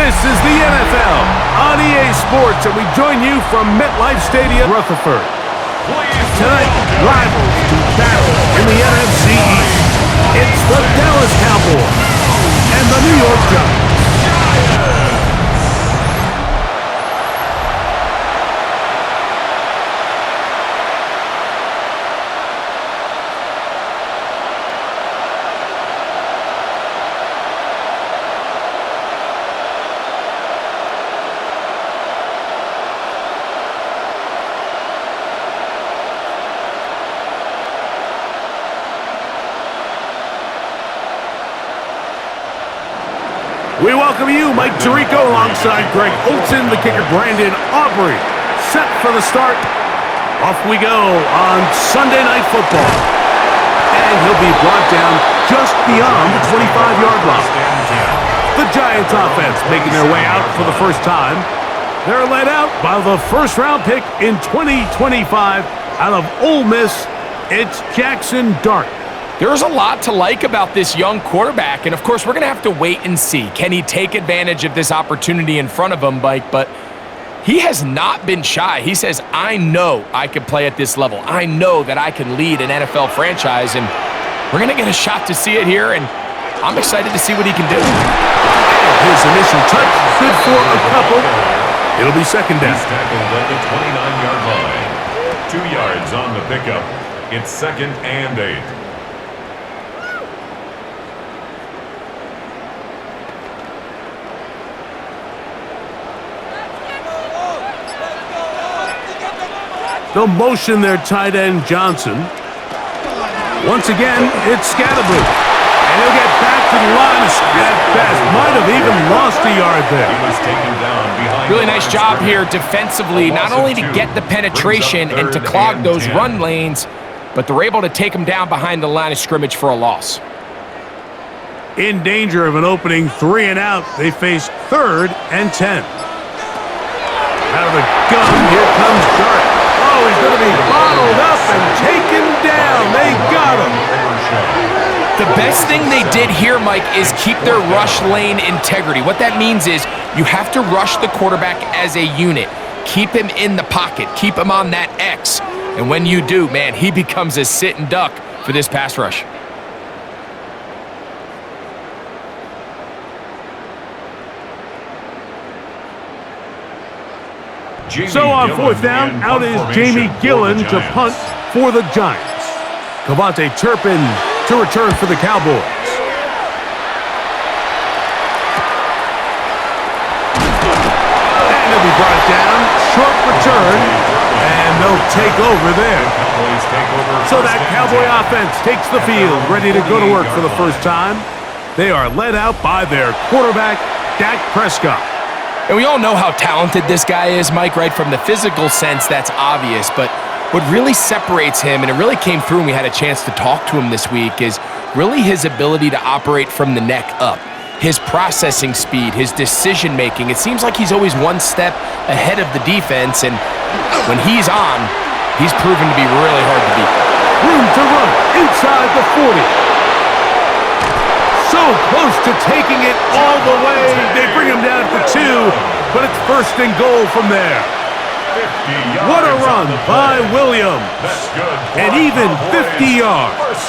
This is the NFL on EA Sports, and we join you from MetLife Stadium, Rutherford. Tonight, rivals to battle in the NFC East. It's the Dallas Cowboys and the New York Giants. We welcome you, Mike Tirico, alongside Greg Olson, the kicker Brandon Aubrey. Set for the start. Off we go on Sunday Night Football. And he'll be brought down just beyond the 25-yard line. The Giants offense making their way out for the first time. They're led out by the first-round pick in 2025 out of Ole Miss. It's Jackson Dart. There's a lot to like about this young quarterback, and of course, we're going to have to wait and see. Can he take advantage of this opportunity in front of him, Mike? But he has not been shy. He says, I know I can play at this level. I know that I can lead an NFL franchise, and we're going to get a shot to see it here, and I'm excited to see what he can do. His initial touch, good for a couple. It'll be second down. He's tackled at the 29-yard line. 2 yards on the pickup. It's 2nd and 8. They'll motion their tight end, Johnson. Once again, it's Scatterboo. And he'll get back to the line at best. Might have even lost a yard there. He was taken down behind. Really nice job here defensively, not only to get the penetration and to clog those run lanes, but they're able to take him down behind the line of scrimmage for a loss. In danger of an opening 3 and out, they face 3rd and 10. Out of the gun, here comes Dart. Oh, he's going to be bottled up and taken down. They got him. The best thing they did here, Mike, is keep their rush lane integrity. What that means is you have to rush the quarterback as a unit. Keep him in the pocket. Keep him on that X. And when you do, man, he becomes a sit and duck for this pass rush. So on 4th down, out is Jamie Gillen to punt for the Giants. Cavante Turpin to return for the Cowboys. And he'll be brought down. Short return. And they'll take over there. So that Cowboy offense takes the field, ready to go to work for the first time. They are led out by their quarterback, Dak Prescott. And we all know how talented this guy is, Mike, right? From the physical sense, that's obvious. But what really separates him, and it really came through when we had a chance to talk to him this week, is really his ability to operate from the neck up. His processing speed, his decision-making. It seems like he's always one step ahead of the defense, and when he's on, he's proven to be really hard to beat. Room to run inside the 40. So close to taking it all the way. They bring him down to 2, but it's 1st and goal from there. What a run by Williams. And even 50 yards.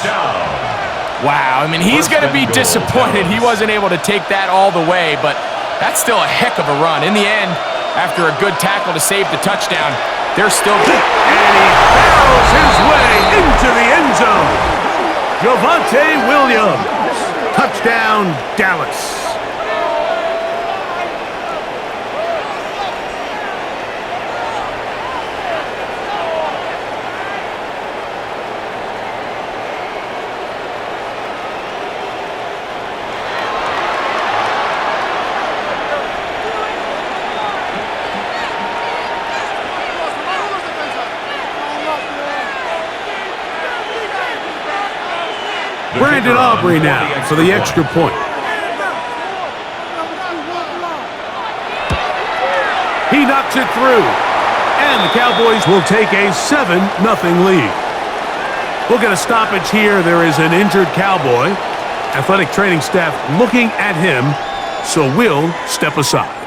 Wow, I mean, he's going to be disappointed he wasn't able to take that all the way, but that's still a heck of a run. In the end, after a good tackle to save the touchdown, they're still good. And he barrels his way into the end zone. Javonte Williams. Touchdown, Dallas. Brandon Aubrey now for the extra point. He knocks it through. And the Cowboys will take a 7-0 lead. We'll get a stoppage here. There is an injured Cowboy. Athletic training staff looking at him. so we'll step aside.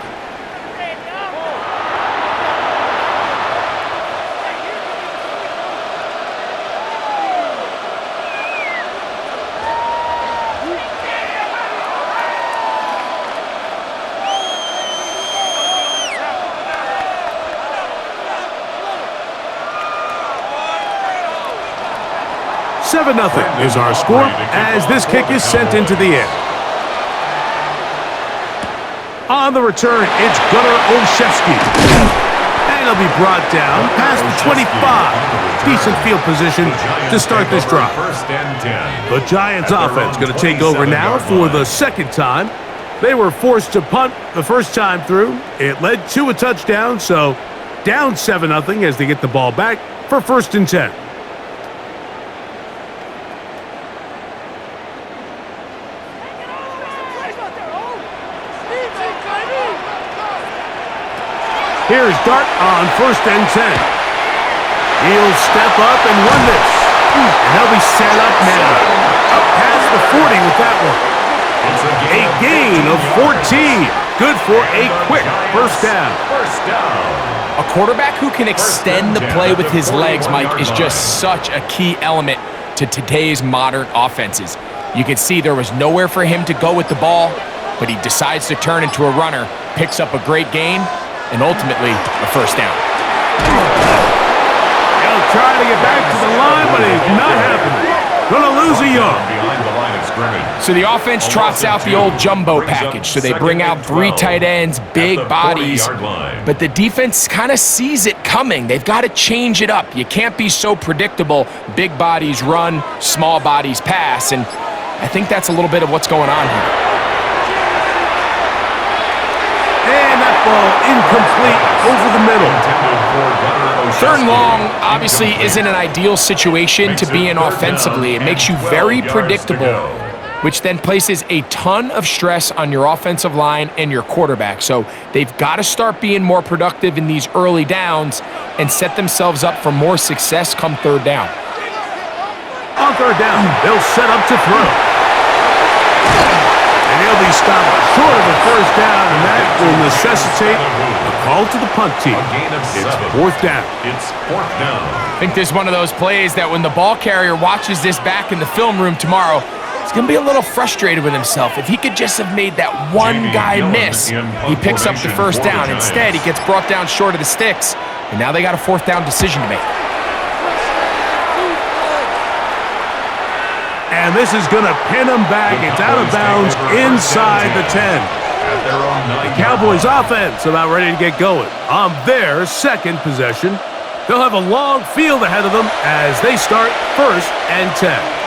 Seven 0 is our score as this kick is sent into the air. On the return, it's Gunnar Olszewski. And he'll be brought down past the 25. Decent field position to start this drive. The Giants offense going to take over now for the second time. They were forced to punt the first time through. It led to a touchdown, so down 7-0 as they get the ball back for 1st and 10. Here's Dart on 1st and 10. He'll step up and run this. And they'll be set up now. Up past the 40 with that one. A gain of 14. Good for a quick first down. A quarterback who can extend the play with his legs, Mike, is just such a key element to today's modern offenses. You can see there was nowhere for him to go with the ball, but he decides to turn into a runner, picks up a great gain, and ultimately a first down. He'll try to get back to the line, but it's not happening. Gonna lose a yard. So the offense trots out the old jumbo package. So they bring out 3 tight ends, big bodies, but the defense kind of sees it coming. They've got to change it up. You can't be so predictable. Big bodies run, small bodies pass, and I think that's a little bit of what's going on here. And that ball incomplete over the middle. 3rd and long obviously isn't an ideal situation to be in offensively. It makes you very predictable, which then places a ton of stress on your offensive line and your quarterback. So they've got to start being more productive in these early downs and set themselves up for more success come 3rd down. On 3rd down, they'll set up to throw. And he'll be stopped short of the first down, and that will necessitate a call to the punt team. It's 4th down. I think this is one of those plays that when the ball carrier watches this back in the film room tomorrow, he's going to be a little frustrated with himself. If he could just have made that one guy miss, he picks up the first down. Instead, he gets brought down short of the sticks, and now they got a 4th down decision to make. And this is going to pin him back. It's out of bounds inside the 10. The Cowboys offense about ready to get going on their 2nd possession. They'll have a long field ahead of them as they start 1st and 10.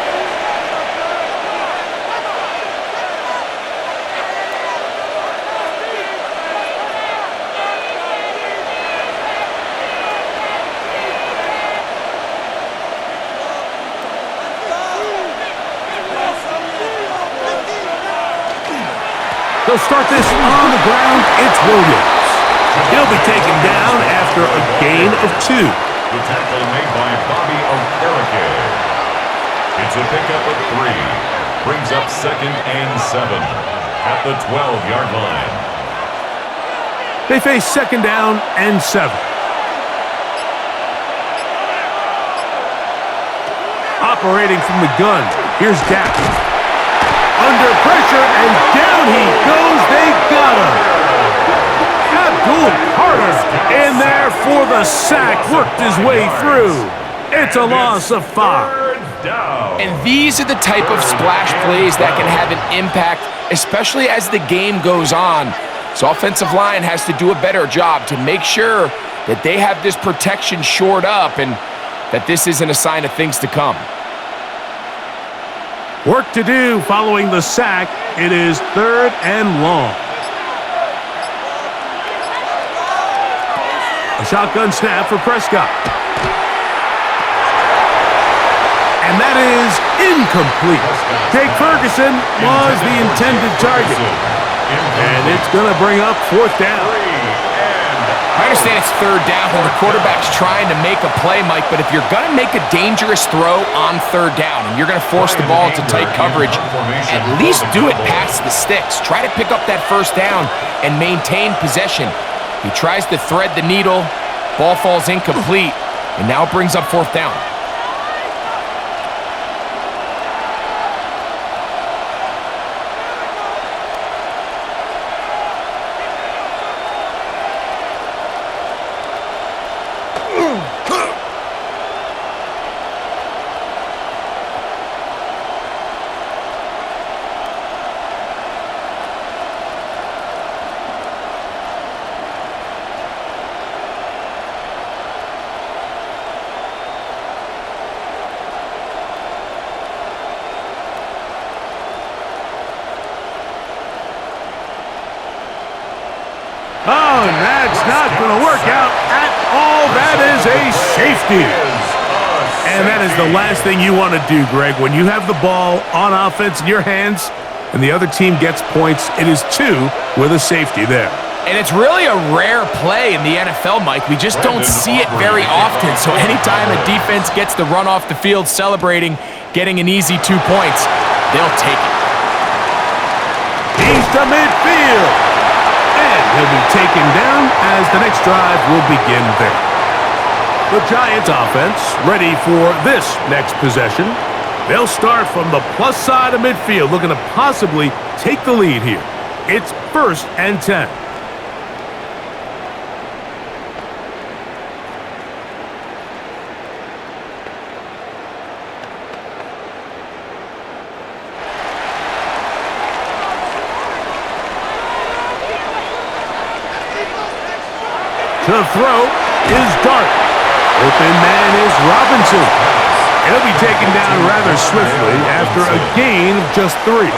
They'll start this on the ground. It's Williams. He'll be taken down after a gain of 2. The tackle made by Bobby Okereke. It's a pickup of 3. Brings up 2nd and 7 at the 12-yard line. They face 2nd down and 7. Operating from the gun, here's Dak. Under pressure, and down he goes. They got him. Abdul Carter in there for the sack. Worked his way through. It's a loss of 5. And these are the type of splash plays that can have an impact, especially as the game goes on. So offensive line has to do a better job to make sure that they have this protection shored up and that this isn't a sign of things to come. Work to do following the sack. It is 3rd and long. A shotgun snap for Prescott. And that is incomplete. Jake Ferguson was the intended target. And it's going to bring up 4th down. I understand it's third down and the quarterback's trying to make a play, Mike, but if you're going to make a dangerous throw on third down and you're going to force the ball into tight coverage, at least do it past the sticks. Try to pick up that first down and maintain possession. He tries to thread the needle. Ball falls incomplete, and now it brings up fourth down. Oh, and that's not going to work out at all. That is a safety. And that is the last thing you want to do, Greg. When you have the ball on offense in your hands and the other team gets points, it is 2 with a safety there. And it's really a rare play in the NFL, Mike. We just don't see it very often. So anytime a defense gets the run off the field celebrating, getting an easy 2 points, they'll take it. He's to midfield. And he'll be taken down as the next drive will begin there. The Giants offense ready for this next possession. They'll start from the plus side of midfield, looking to possibly take the lead here. It's 1st and 10. To throw is Dart. Open man is Robinson. He'll be taken down rather swiftly after a gain of just 3.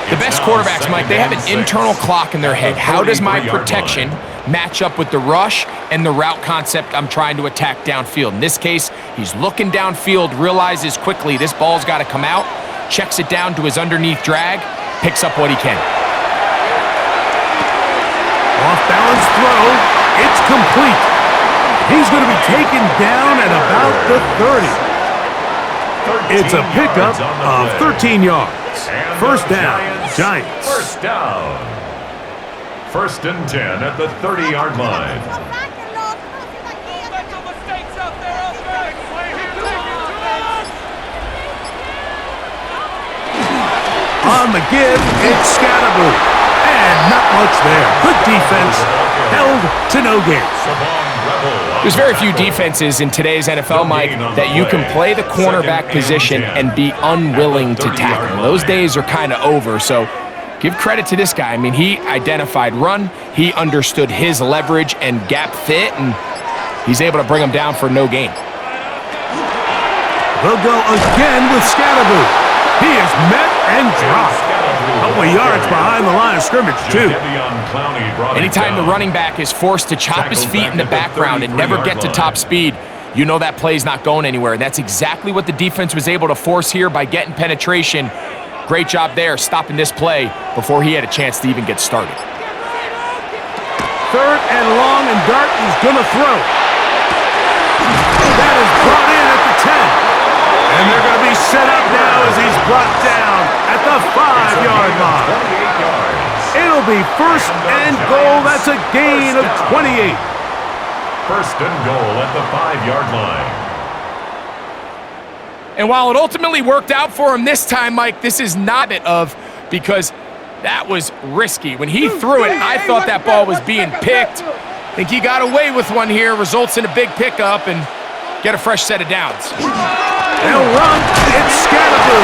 The best quarterbacks, Mike, they have an internal clock in their head. How does my protection match up with the rush and the route concept I'm trying to attack downfield? In this case, he's looking downfield, realizes quickly this ball's got to come out, checks it down to his underneath drag, picks up what he can. Off-balance throw. It's complete. He's going to be taken down at about the 30. It's a pickup of 13 yards. First down, Giants. First down. 1st and 10 at the 30-yard line. On the give, it's Scatterboo. And not much there. Good defense. Held to no gain. There's very few defenses in today's NFL, Mike, that you can play the cornerback position and be unwilling to tackle. Those days are kind of over, so give credit to this guy. I mean, he identified run, he understood his leverage and gap fit, and he's able to bring him down for no gain. They'll go again with Scatterboo. He is met and dropped. A couple of yards behind the line of scrimmage, too. Anytime the running back is forced to chop his feet in the background and never get to top speed, you know that play's not going anywhere. And that's exactly what the defense was able to force here by getting penetration. Great job there, stopping this play before he had a chance to even get started. 3rd and long, and Dart is going to throw. That is brought in at the 10. And they're going to be set up now as he's brought down at the 5-yard line. It'll be 1st and goal. That's a gain of 28. 1st and goal at the 5-yard line. And while it ultimately worked out for him this time, Mike, this is not it of because that was risky. When he threw it, I thought that ball was being picked. I think he got away with one here, results in a big pickup and get a fresh set of downs. They'll run. It's Scatterboo.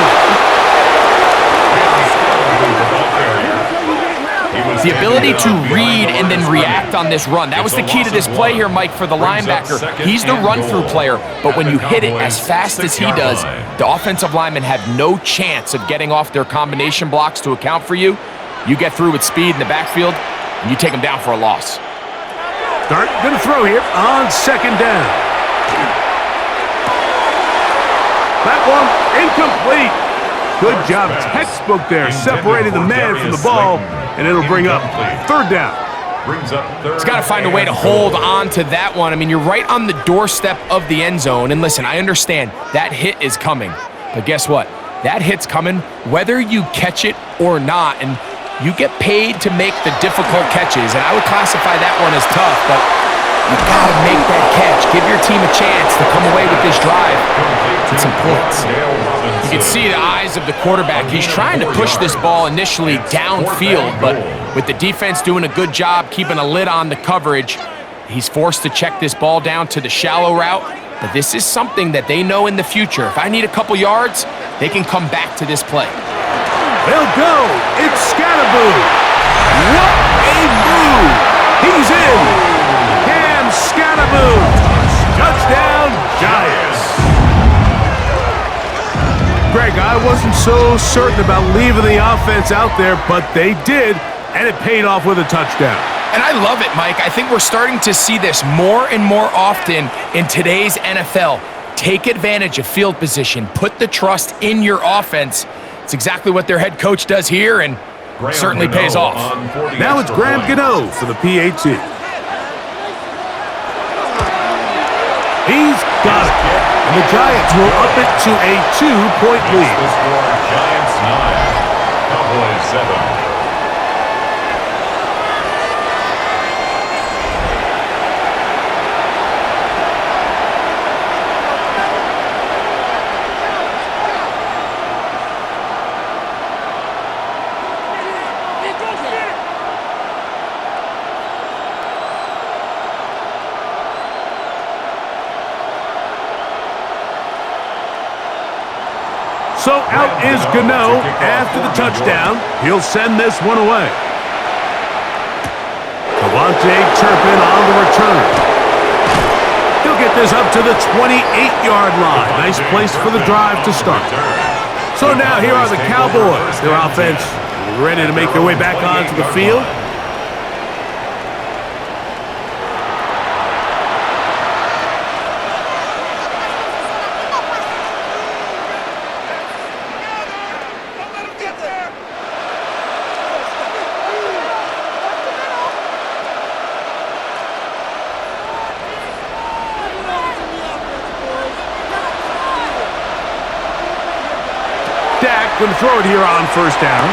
The ability to read and then react on this run. That was the key to this play here, Mike, for the linebacker. He's the run-through player, but when you hit it as fast as he does, the offensive linemen have no chance of getting off their combination blocks to account for you. You get through with speed in the backfield, and you take them down for a loss. Dart going to throw here on 2nd down. That one incomplete. Good job, textbook there, separating the man from the ball, and it'll bring up 3rd down. Brings up third. He's got to find a way to hold on to that one. I mean, you're right on the doorstep of the end zone. And listen, I understand that hit is coming. But guess what? That hit's coming whether you catch it or not. And you get paid to make the difficult catches. And I would classify that one as tough, but you got to make that catch. Give your team a chance to come away with this drive with some points. You can see the eyes of the quarterback. He's trying to push this ball initially downfield, but with the defense doing a good job keeping a lid on the coverage, he's forced to check this ball down to the shallow route. But this is something that they know in the future. If I need a couple yards, they can come back to this play. They'll go. It's Scatterboo. What a move. He's in. Cam Scatterboo. Touchdown, Giants. Greg, I wasn't so certain about leaving the offense out there, but they did, and it paid off with a touchdown. And I love it, Mike. I think we're starting to see this more and more often in today's NFL. Take advantage of field position. Put the trust in your offense. It's exactly what their head coach does here, and certainly pays off. Now it's Graham Gano for the PAT. He's got it. And the Giants will up it to a 2-point lead. The score, Giants 9, Cowboys 7. So out is Gano after the touchdown. He'll send this one away. Devontae Turpin on the return. He'll get this up to the 28-yard line. Nice place for the drive to start. So now here are the Cowboys. Their offense ready to make their way back onto the field. Going to throw it here on first down.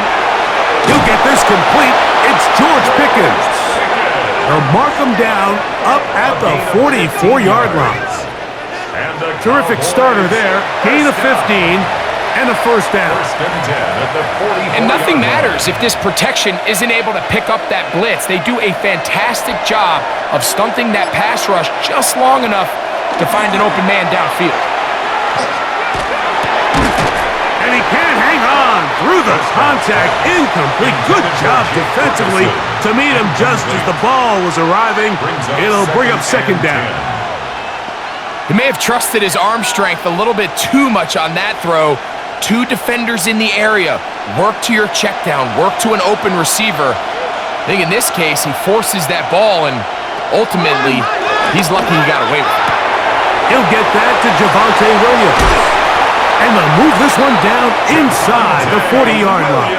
He'll get this complete. It's George Pickens. They'll mark him down up at the 44-yard line. Terrific starter there. Gain of 15 and a first down. And nothing matters if this protection isn't able to pick up that blitz. They do a fantastic job of stunting that pass rush just long enough to find an open man downfield. And he can't hang on through the contact. Incomplete. Good job defensively to meet him just as the ball was arriving. It'll bring up second down. He may have trusted his arm strength a little bit too much on that throw. Two defenders in the area. Work to your check down. Work to an open receiver. I think in this case, he forces that ball, and ultimately, he's lucky he got away with it. He'll get that to Javonte Williams. And they'll move this one down inside the 40-yard line.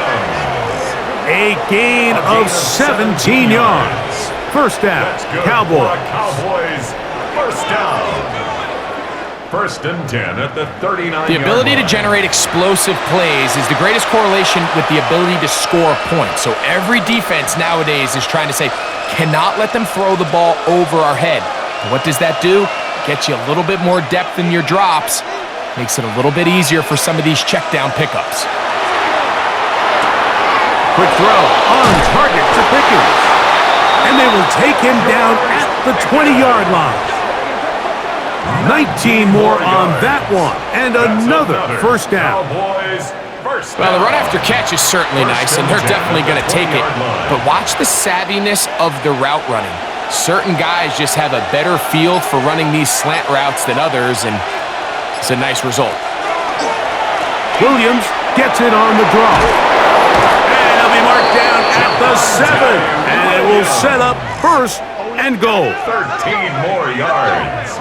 A gain of 17 yards. First down, Cowboys. First down. First and 10 at the 39-yard The ability to generate explosive plays is the greatest correlation with the ability to score points. So every defense nowadays is trying to say, cannot let them throw the ball over our head. And what does that do? Gets you a little bit more depth in your drops. Makes it a little bit easier for some of these check down pickups. Quick throw on target to Pickens. And they will take him down at the 20-yard line. 19 more on that one. And another first down. Well, the run after catch is certainly nice, and they're definitely going to take it. But watch the savviness of the route running. Certain guys just have a better feel for running these slant routes than others, and it's a nice result. Williams gets it on the draw. And he'll be marked down at the 7. And it will set up first and goal. 13 more yards.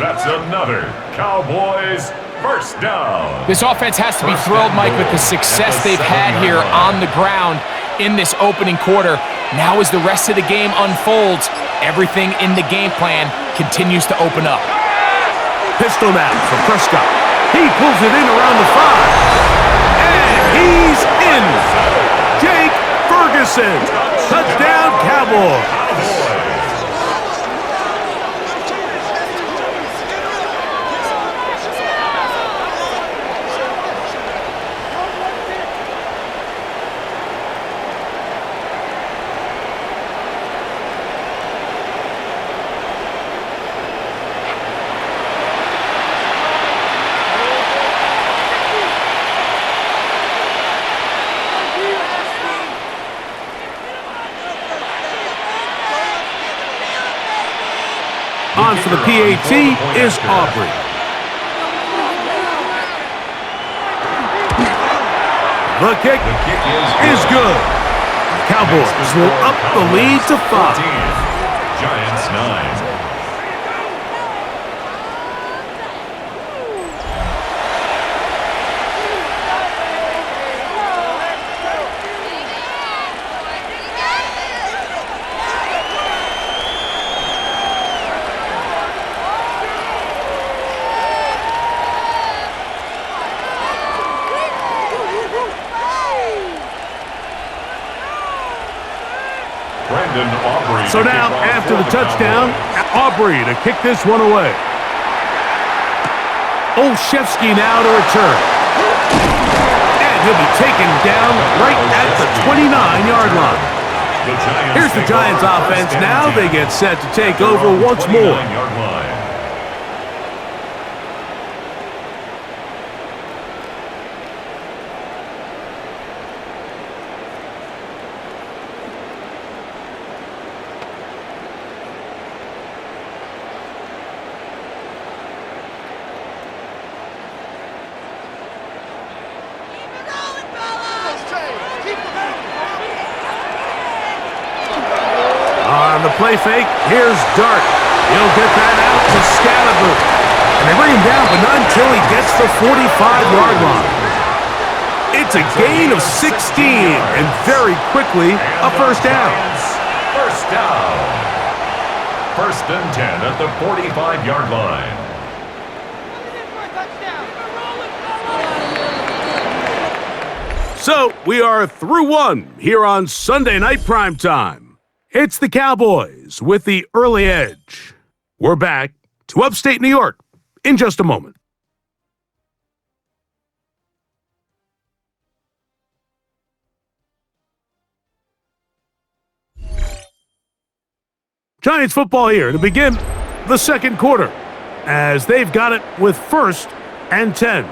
That's another Cowboys first down. This offense has to be thrilled, Mike, with the success they've had here on the ground in this opening quarter. Now as the rest of the game unfolds, everything in the game plan continues to open up. Pistol now for Prescott. He pulls it in around the 5. And he's in. Jake Ferguson. Touchdown, Cowboys. On for the PAT is Aubrey. The kick is good. The Cowboys will up the lead to 5. Giants 9. So now, after the touchdown, Aubrey to kick this one away. Olszewski now to return. And he'll be taken down right at the 29-yard line. Here's the Giants offense now. They get set to take over once more. On the play fake, here's Dart. He'll get that out to Scalaboo. And they bring him down, but not until he gets the 45-yard line. It's a gain of 16, and very quickly, a first down. First down. 1st and 10 at the 45-yard line. So, we are through one here on Sunday Night Primetime. It's the Cowboys with the early edge. We're back to upstate New York in just a moment. Giants football here to begin the second quarter as they've got it with 1st and 10.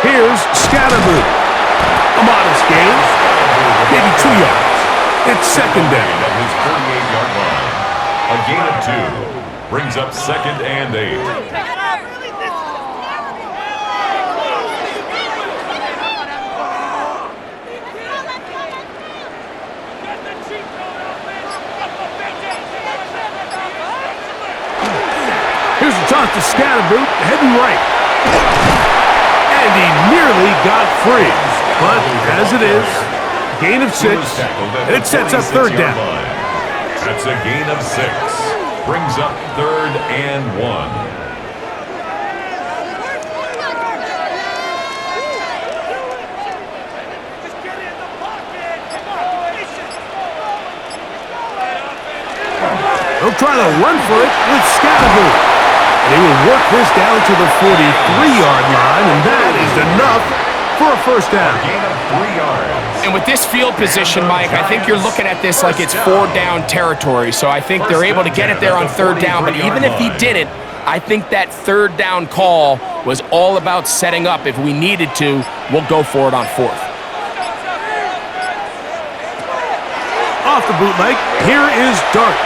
Here's Scalaboo. A modest gain, maybe 2 yards. It's 2nd down. At his 38-yard line. A gain of 2 brings up 2nd and 8. Here's the toss to Scalaboo, heading right. And he nearly got free. But as it is, gain of 6, and it sets up 3rd down. That's a gain of 6. Brings up 3rd and 1. They'll try to run for it with Scalaboo. They will work this down to the 43-yard line, and that is enough for a first down. A gain of 3 yards. And with this field position, Mike, I think you're looking at this like it's 4-down territory. So I think they're able to get it there on 3rd down. But even if he didn't, I think that 3rd down call was all about setting up. If we needed to, we'll go for it on 4th. Off the bootleg, here is Dart.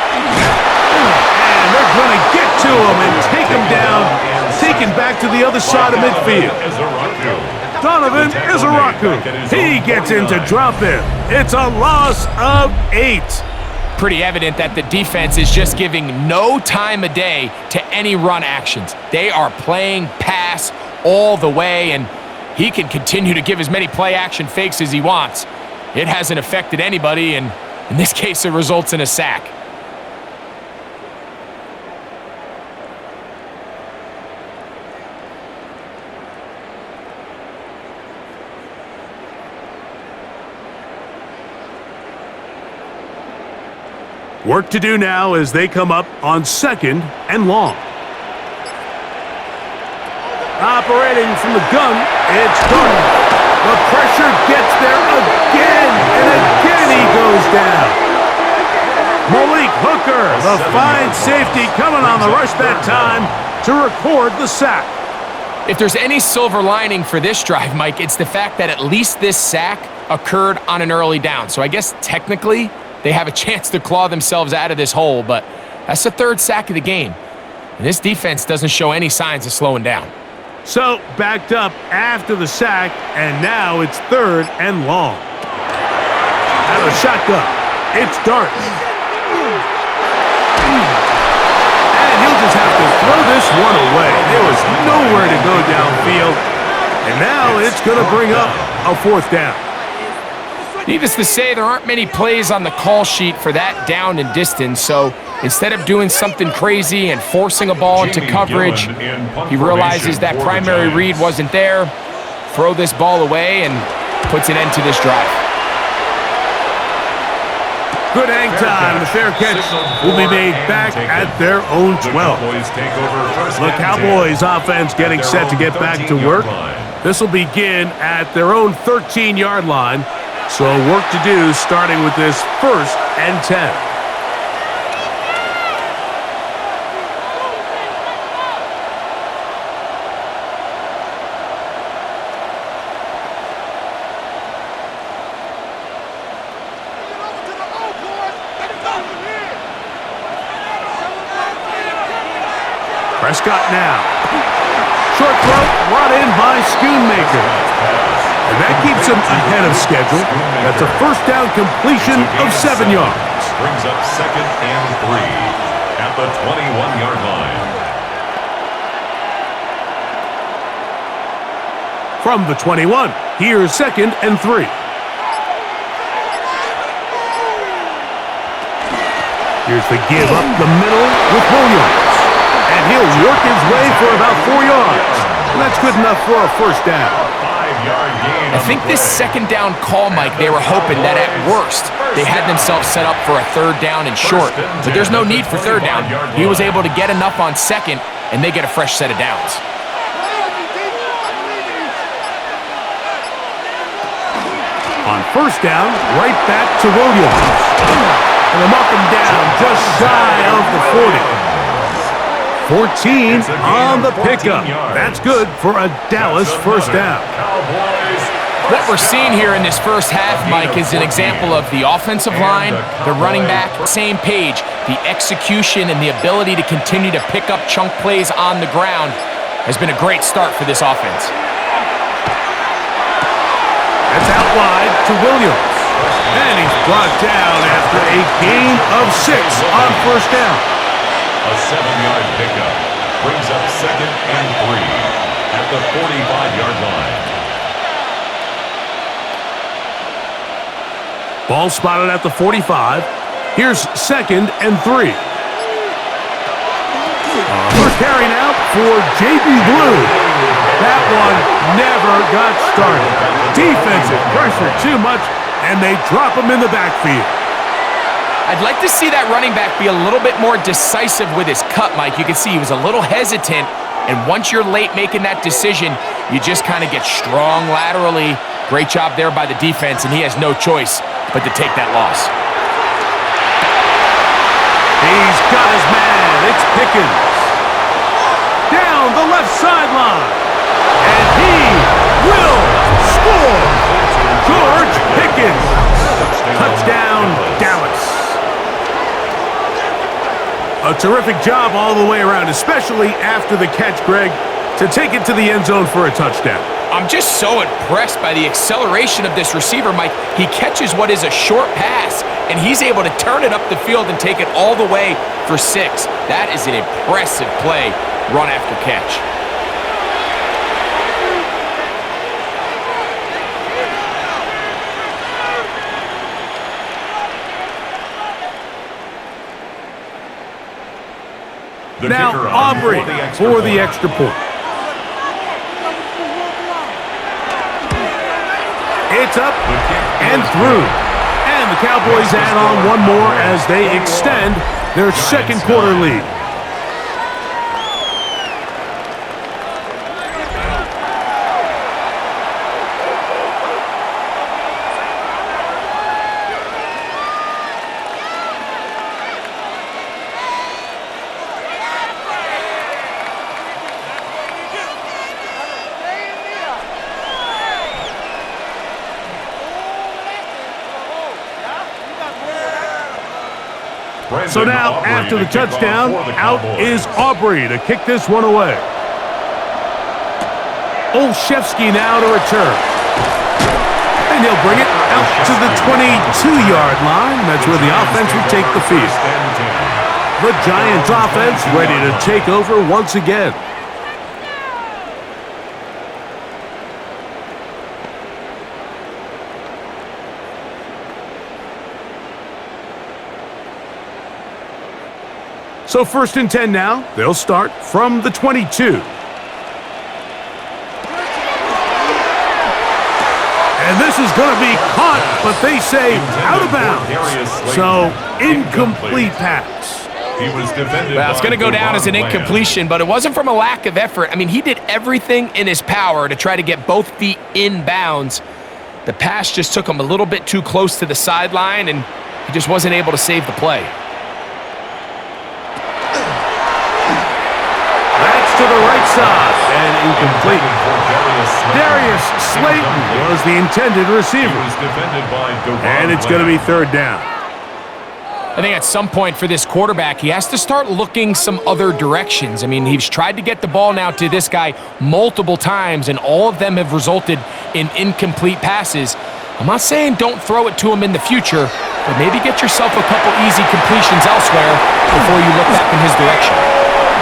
And they're going to get to him and take him down, taken back to the other side of midfield. Donovan Izaraku. He gets in to drop him. It's a loss of 8. Pretty evident that the defense is just giving no time of day to any run actions. They are playing pass all the way, and he can continue to give as many play action fakes as he wants. It hasn't affected anybody, and in this case, it results in a sack. Work to do now as they come up on 2nd and long. Operating from the gun, it's Gordon. The pressure gets there again, and again he goes down. Malik Hooker, the fine safety, coming on the rush that time to record the sack. If there's any silver lining for this drive, Mike, it's the fact that at least this sack occurred on an early down. So I guess technically they have a chance to claw themselves out of this hole, but that's the 3rd sack of the game. And this defense doesn't show any signs of slowing down. So, backed up after the sack, and now it's 3rd and long. Out of the shotgun, it's Dart. And he'll just have to throw this one away. There was nowhere to go downfield, and now it's going to bring up a 4th down. Needless to say, there aren't many plays on the call sheet for that down and distance, so instead of doing something crazy and forcing a ball into coverage, he realizes that primary read wasn't there, throw this ball away, and puts an end to this drive. Good hang time. The fair catch will be made back at their own 12. The Cowboys offense getting set to get back to work. This will begin at their own 13-yard line. So work to do starting with this 1st and 10. Prescott now. Short throw brought in by Schoonmaker. And that keeps him ahead of schedule. That's a 1st down completion of 7 yards. Brings up 2nd and 3 at the 21-yard line. From the 21, here's 2nd and 3. Here's the give up the middle with Williams. And he'll work his way for about 4 yards. And that's good enough for a 1st down. I think this 2nd down call, Mike, they were hoping that at worst they had themselves set up for a 3rd down and short. But there's no need for 3rd down. He was able to get enough on 2nd, and they get a fresh set of downs. On 1st down, right back to Williams. And they'll mark him down just shy of the 40. 14 on the pickup. That's good for a Dallas 1st down. What we're seeing here in this 1st half, Mike, is an example of the offensive line, the running back, same page. The execution and the ability to continue to pick up chunk plays on the ground has been a great start for this offense. That's out wide to Williams. And he's brought down after a gain of 6 on 1st down. A 7-yard pickup brings up 2nd and 3 at the 45-yard line. Ball spotted at the 45. Here's 2nd and 3. First carry now for J.B. Blue. That one never got started. Defensive pressure too much, and they drop him in the backfield. I'd like to see that running back be a little bit more decisive with his cut, Mike. You can see he was a little hesitant, and once you're late making that decision, you just kind of get strong laterally. Great job there by the defense, and he has no choice but to take that loss. He's got his man. It's Pickens. Down the left sideline. And he will score. George Pickens. Touchdown, Dallas. A terrific job all the way around, especially after the catch, Greg, to take it to the end zone for a touchdown. I'm just so impressed by the acceleration of this receiver, Mike. He catches what is a short pass, and he's able to turn it up the field and take it all the way for 6. That is an impressive play, run after catch. Now Aubrey for the extra point. It's up and through. And the Cowboys add on one more as they extend their second quarter lead. So now, after the touchdown, out is Aubrey to kick this one away. Olszewski now to return. And he'll bring it out to the 22-yard line. That's where the offense will take the field. The Giants offense ready to take over once again. So 1st and 10 now. They'll start from the 22. And this is going to be caught, but they say out of bounds. So incomplete pass. Well, it's going to go down as an incompletion, but it wasn't from a lack of effort. I mean, he did everything in his power to try to get both feet in bounds. The pass just took him a little bit too close to the sideline, and he just wasn't able to save the play. To the right side and incomplete. Darius Slayton was the intended receiver. And it's going to be 3rd down. I think at some point for this quarterback, he has to start looking some other directions. I mean, he's tried to get the ball now to this guy multiple times, and all of them have resulted in incomplete passes. I'm not saying don't throw it to him in the future, but maybe get yourself a couple easy completions elsewhere before you look back in his direction.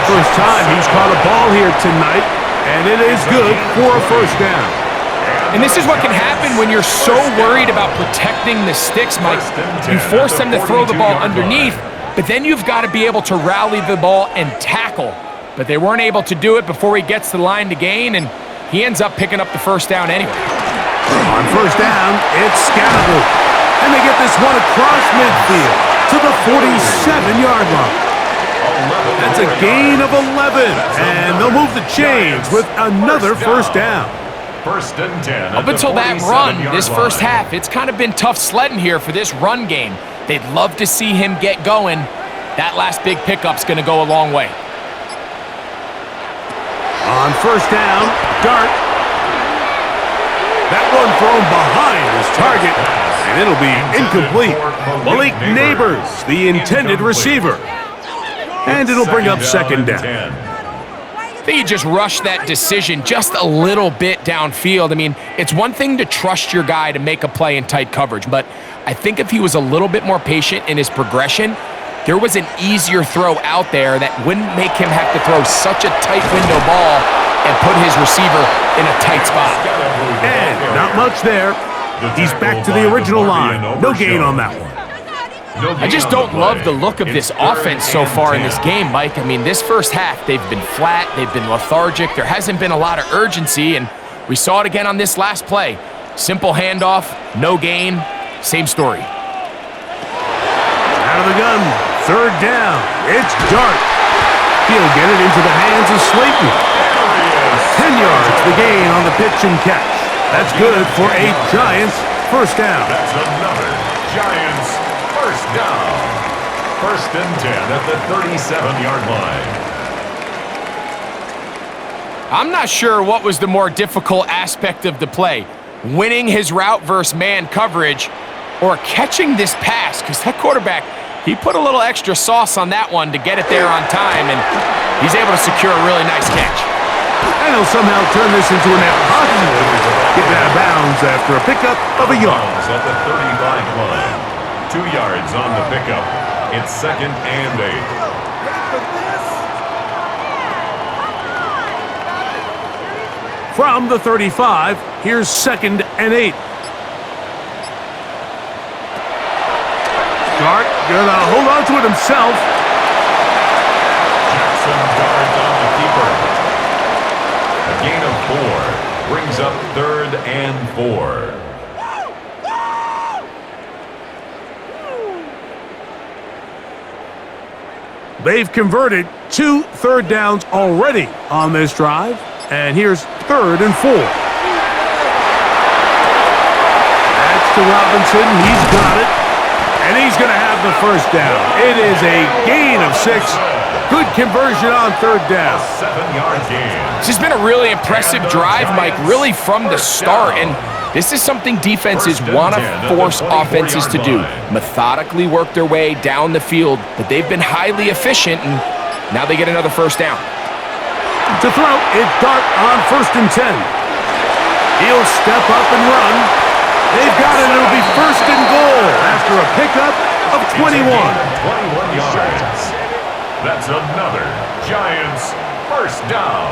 First time he's caught a ball here tonight, and it is good for a 1st down. And this is what can happen when you're so worried about protecting the sticks, Mike. You force them to throw the ball underneath, but then you've got to be able to rally the ball and tackle. But they weren't able to do it before he gets to the line to gain, and he ends up picking up the 1st down anyway. On 1st down, it's Scannable. And they get this one across midfield to the 47-yard line. That's a gain of 11, and they'll move the chains with another 1st down. 1st and 10. Up until that run, this first half, it's kind of been tough sledding here for this run game. They'd love to see him get going. That last big pickup's going to go a long way. On 1st down, Dart. That one thrown behind his target, and it'll be incomplete. Malik Neighbors, the intended receiver. And it'll bring up 2nd down. I think he just rushed that decision just a little bit downfield. I mean, it's one thing to trust your guy to make a play in tight coverage, but I think if he was a little bit more patient in his progression, there was an easier throw out there that wouldn't make him have to throw such a tight window ball and put his receiver in a tight spot. And not much there. He's back to the original line. No gain on that one. I just don't love the look of this offense so far in this game, Mike. I mean, this first half, they've been flat, they've been lethargic, there hasn't been a lot of urgency, and we saw it again on this last play. Simple handoff, no gain, same story. Out of the gun, 3rd down, it's Dart. He'll get it into the hands of Slayton. 10 yards the gain on the pitch and catch. That's good for a Giants 1st down. That's another Giants 1st down. 1st and 10 at the 37-yard line. I'm not sure what was the more difficult aspect of the play, winning his route versus man coverage or catching this pass, because that quarterback, he put a little extra sauce on that one to get it there on time, and he's able to secure a really nice catch. And he'll somehow turn this into a net positive. Getting out of bounds after a pickup of a yard. At the 35 line. 2 yards on the pickup. It's 2nd and 8. From the 35, here's 2nd and 8. Dart gonna hold on to it himself. Jackson guards on the keeper. A gain of 4 brings up 3rd and 4. They've converted 2 third downs already on this drive. And here's 3rd and 4. That's to Robinson. He's got it. And he's going to have the first down. It is a gain of 6. Good conversion on 3rd down. 7-yard gain. This has been a really impressive drive, Mike, really from the start. And this is something defenses want to force offenses to do. Methodically work their way down the field, but they've been highly efficient, and now they get another first down. To throw, it's Dart on 1st and 10. He'll step up and run. They've got it. It'll be 1st and goal after a pickup of 21. 21 yards. That's another Giants first down.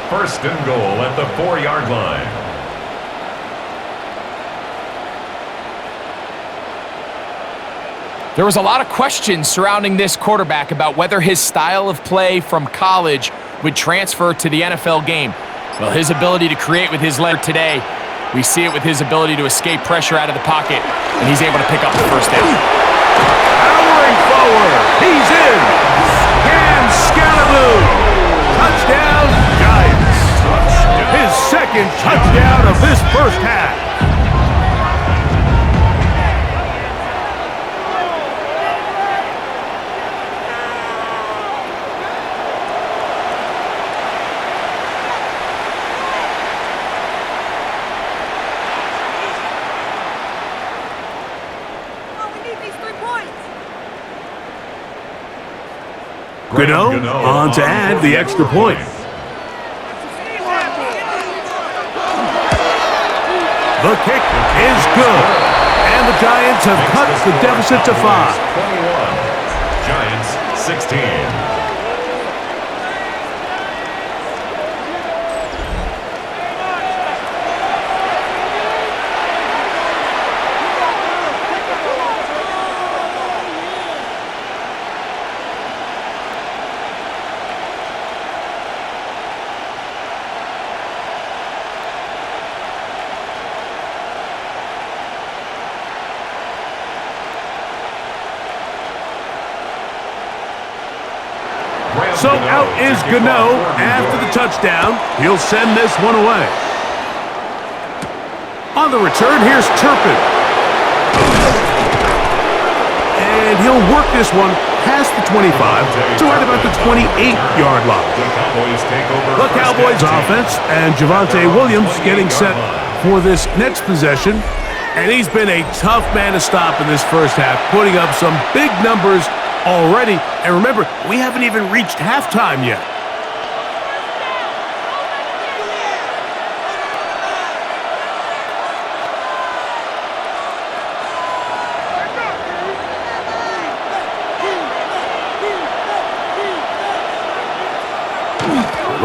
1st and goal at the 4-yard line. There was a lot of questions surrounding this quarterback about whether his style of play from college would transfer to the NFL game. Well, his ability to create with his leg today, we see it with his ability to escape pressure out of the pocket, and he's able to pick up the first down. Powering forward. He's in. And Scalaboo. Touchdown, Giants. His 2nd touchdown of this first half. Gano on to add the extra point. The kick is good. And the Giants have cut the deficit to 5. 21. Giants 16. So out is Gano after the touchdown. He'll send this one away. On the return, here's Turpin. And he'll work this one past the 25 to right about the 28-yard line. The Cowboys offense and Javonte Williams getting set for this next possession. And he's been a tough man to stop in this first half, putting up some big numbers already. And remember, we haven't even reached halftime yet.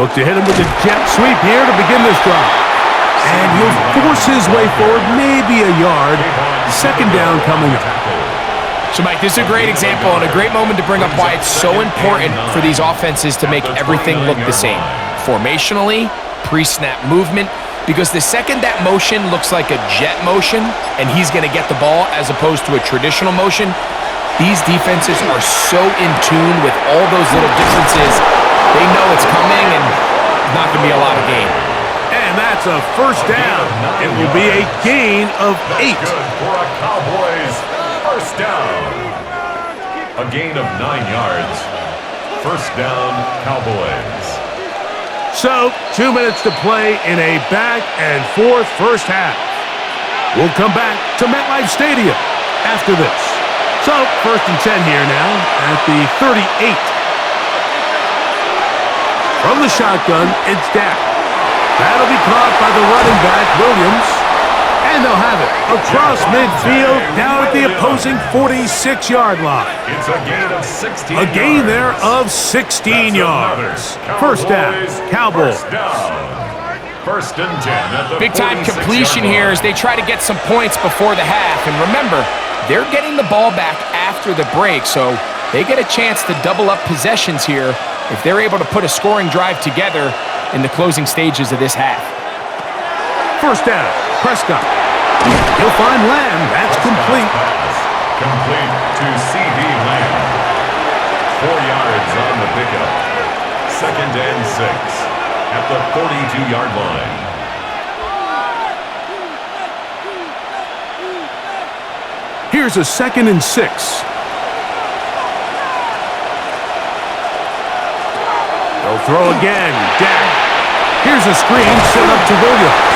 Look to hit him with a jet sweep here to begin this drive. And he'll force his way forward, maybe a yard. 2nd down coming up. So, Mike, this is a great example and a great moment to bring up why it's so important for these offenses to make everything look the same. Formationally, pre-snap movement, because the second that motion looks like a jet motion and he's going to get the ball as opposed to a traditional motion, these defenses are so in tune with all those little differences. They know it's coming and not going to be a lot of gain. And that's a first down. It will be a gain of 8. Good for a Cowboys first down. A gain of 9 yards. First down, Cowboys. So, 2 minutes to play in a back-and-forth first half. We'll come back to MetLife Stadium after this. So, 1st and 10 here now at the 38. From the shotgun, it's Dak. That'll be caught by the running back, Williams. And they'll have it across midfield, down at the opposing 46-yard line. It's a gain of 16 A gain yards. there of 16 yards. First down, Cowboys. First and 10 at the Big-time 46-yard completion line. here as they try to get some points before the half. And remember, they're getting the ball back after the break, so they get a chance to double up possessions here if they're able to put a scoring drive together in the closing stages of this half. First down, Prescott. He'll find Lamb. That's complete. Complete to C.D. Lamb. 4 yards on the pickup. Second and 6 at the 42-yard line. Here's a 2nd and 6. They'll throw again. Dak. Here's a screen set up to Williams.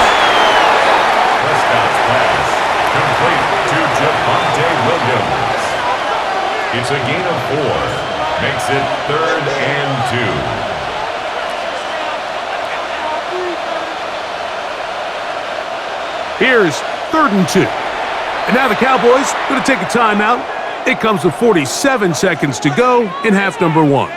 Prescott's pass complete to Javonte Williams. It's a gain of 4. Makes it 3rd and 2. Here's 3rd and 2. And now the Cowboys going to take a timeout. It comes with 47 seconds to go in half number 1.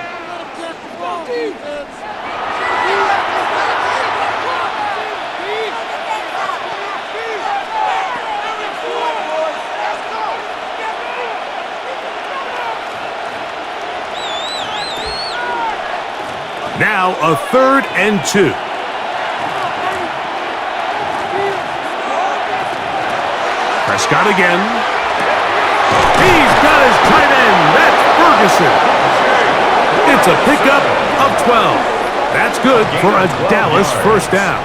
Now a 3rd and 2. Prescott again. He's got his tight end. That's Ferguson. It's a pickup of 12. That's good for a Dallas first down.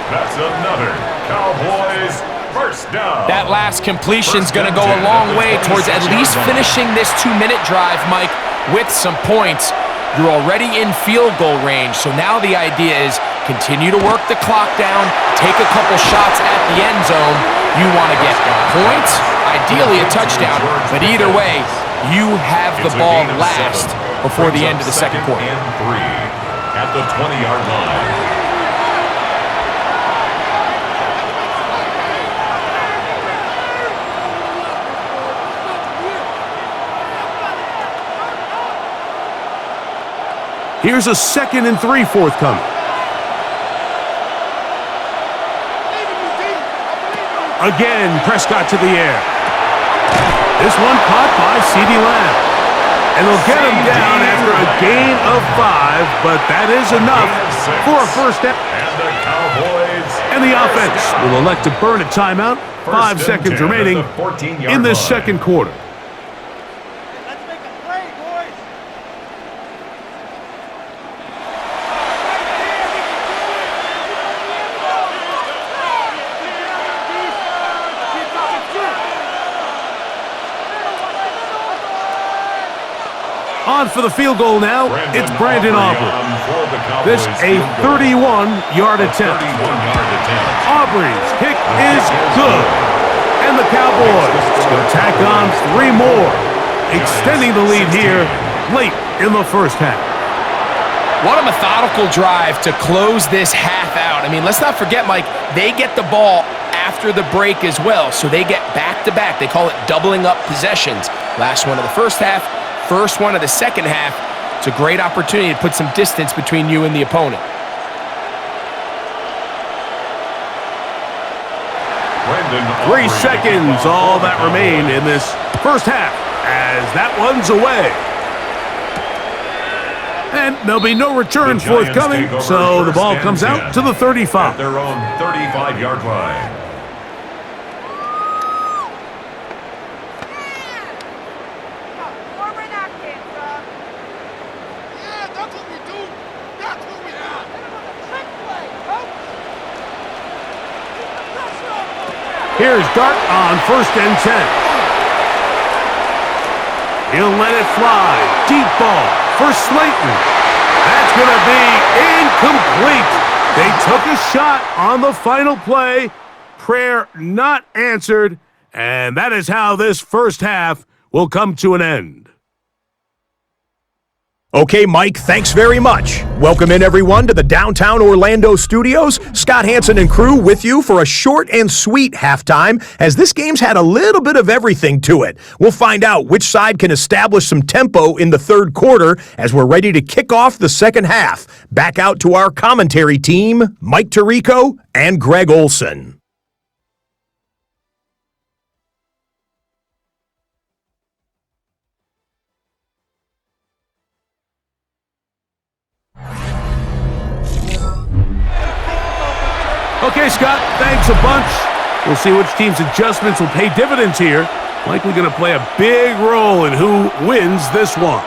That's another Cowboys first down. That last completion's going to go a long way towards at least finishing this 2-minute drive, Mike, with some points. You're already in field goal range, so now the idea is continue to work the clock down, take a couple shots at the end zone. You want to get points, ideally a touchdown, but either way, you have the ball last before the end of the second quarter. And 3 at the 20-yard line. Here's a 2nd and 3 forthcoming. Again, Prescott to the air. This one caught by C.D. Lamb. And they'll get him down after a gain of 5, but that is enough for a first down. And the Cowboys And the offense will elect to burn a timeout. 5 seconds remaining in this second quarter. Let's make a play, boys. On for the field goal now, it's Brandon Aubrey. This a 31-yard attempt. Aubrey's kick is good. And the Cowboys will tack on 3 more, extending the lead here late in the first half. What a methodical drive to close this half out. I mean, let's not forget, Mike, they get the ball after the break as well, so they get back-to-back. They call it doubling up possessions. Last one of the first half, first one of the second half. It's a great opportunity to put some distance between you and the opponent. 3 seconds, all that remain in this first half, as that one's away. And there'll be no return forthcoming, so the ball comes out to the 35. At their own 35-yard line. Here's Dart on 1st and 10. He'll let it fly. Deep ball for Slayton. That's going to be incomplete. They took a shot on the final play. Prayer not answered. And that is how this first half will come to an end. Okay, Mike, thanks very much. Welcome in, everyone, to the downtown Orlando studios. Scott Hansen and crew with you for a short and sweet halftime, as this game's had a little bit of everything to it. We'll find out which side can establish some tempo in the third quarter as we're ready to kick off the second half. Back out to our commentary team, Mike Tirico and Greg Olson. Okay, Scott, thanks a bunch. We'll see which team's adjustments will pay dividends here. Likely going to play a big role in who wins this one.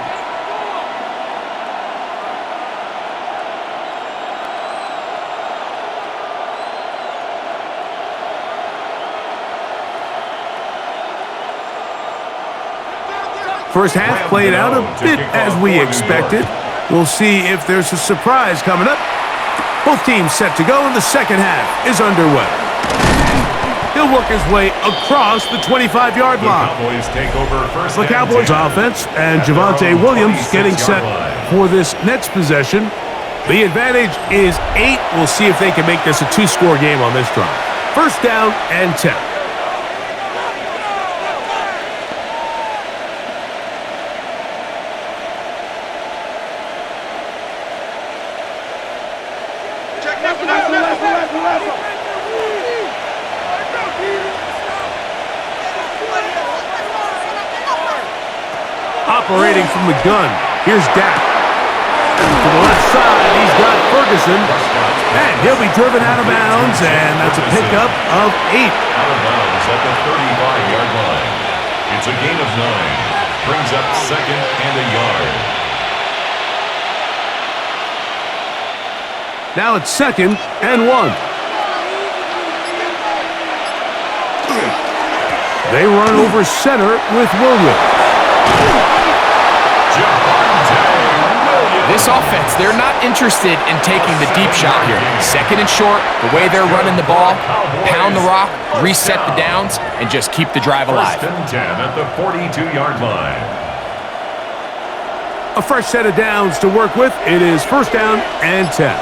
First half played out a bit as we expected. We'll see if there's a surprise coming up. Both teams set to go, and the second half is underway. He'll work his way across the 25-yard line. The Cowboys offense and Javonte Williams getting set for this next possession. The advantage is 8. We'll see if they can make this a 2-score game on this drive. First down and 10. Operating from the gun, here's Dak. To the left side, he's got Ferguson. And he'll be driven out of bounds, and that's a pickup of 8. Out of bounds at the 35-yard line. It's a gain of 9. Brings up second and a yard. Now it's second and 1. They run over center with Williams. This offense, they're not interested in taking the deep shot here. Second and short, the way they're running the ball, pound the rock, reset the downs, and just keep the drive alive. First and 10 at the 42-yard line. A fresh set of downs to work with. It is first down and 10.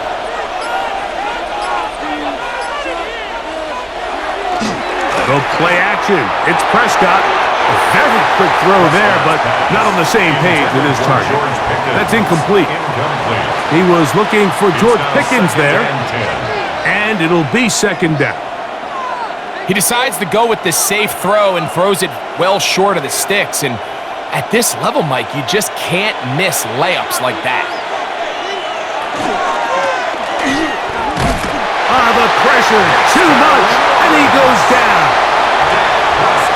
Go play action. It's Prescott. A very quick throw there, but not on the same page with his target. That's incomplete. He was looking for George Pickens there, and it'll be second down. He decides to go with this safe throw and throws it well short of the sticks. And at this level, Mike, you just can't miss layups like that. The pressure, too much, and he goes down.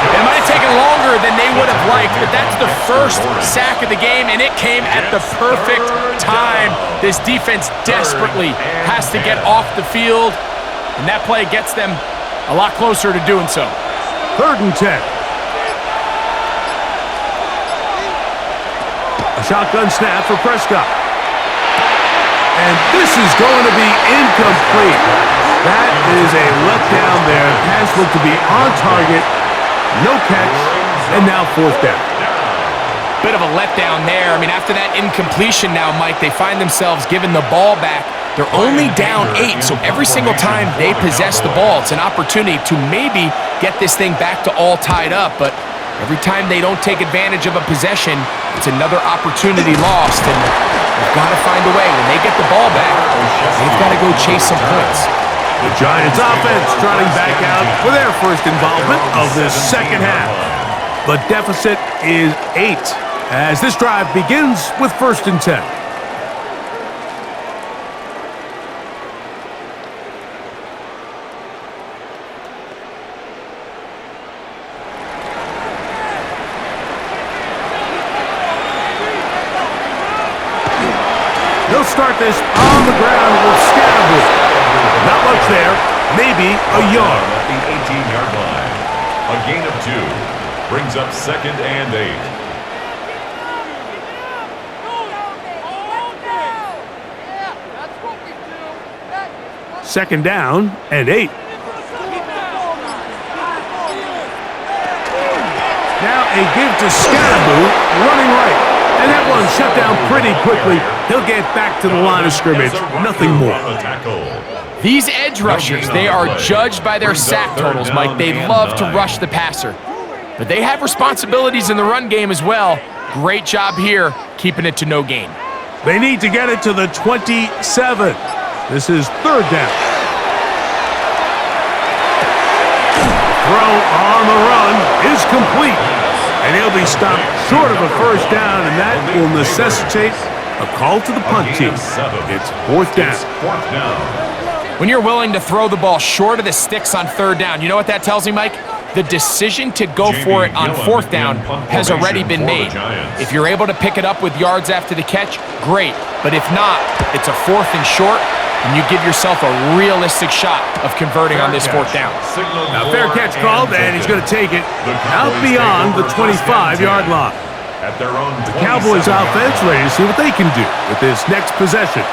It might have taken longer than they would have liked, but that's the first sack of the game, and it came at the perfect time. This defense desperately has to get off the field, and that play gets them a lot closer to doing so. Third and 10. A shotgun snap for Prescott. And this is going to be incomplete. That is a letdown there. Pass looked to be on target. No catch, and now fourth down. Bit of a letdown there. I mean, after that incompletion now, Mike, they find themselves giving the ball back. They're only down 8, so every single time they possess the ball, it's an opportunity to maybe get this thing back to all tied up. But every time they don't take advantage of a possession, it's another opportunity lost. And they've got to find a way. When they get the ball back, they've got to go chase some points. The Giants offense trotting back out for their first involvement of this second half. The deficit is 8 as this drive begins with first and 10. They'll start this on the ground with Scatterbush. Not much there, maybe a yard. At the 18-yard line. A gain of 2. Brings up second and 8. Second down and 8. Now a give to Scatterbush, running right. And that one shut down pretty quickly. He'll get back to the line of scrimmage. Nothing more. These edge rushers, they are judged by their sack totals, Mike. They love to rush the passer. But they have responsibilities in the run game as well. Great job here, keeping it to no gain. They need to get it to the 27. This is third down. Throw on the run is complete. And he'll be stopped short of a first down, and that will necessitate a call to the punt team. It's fourth down. When you're willing to throw the ball short of the sticks on third down, you know what that tells me, Mike? The decision to go for it on fourth down has already been made. If you're able to pick it up with yards after the catch, great. But if not, it's a fourth and short, and you give yourself a realistic shot of converting on this fourth down. Now, fair catch called, and he's going to take it out beyond the 25-yard line. The Cowboys offense ready to see what they can do with this next possession.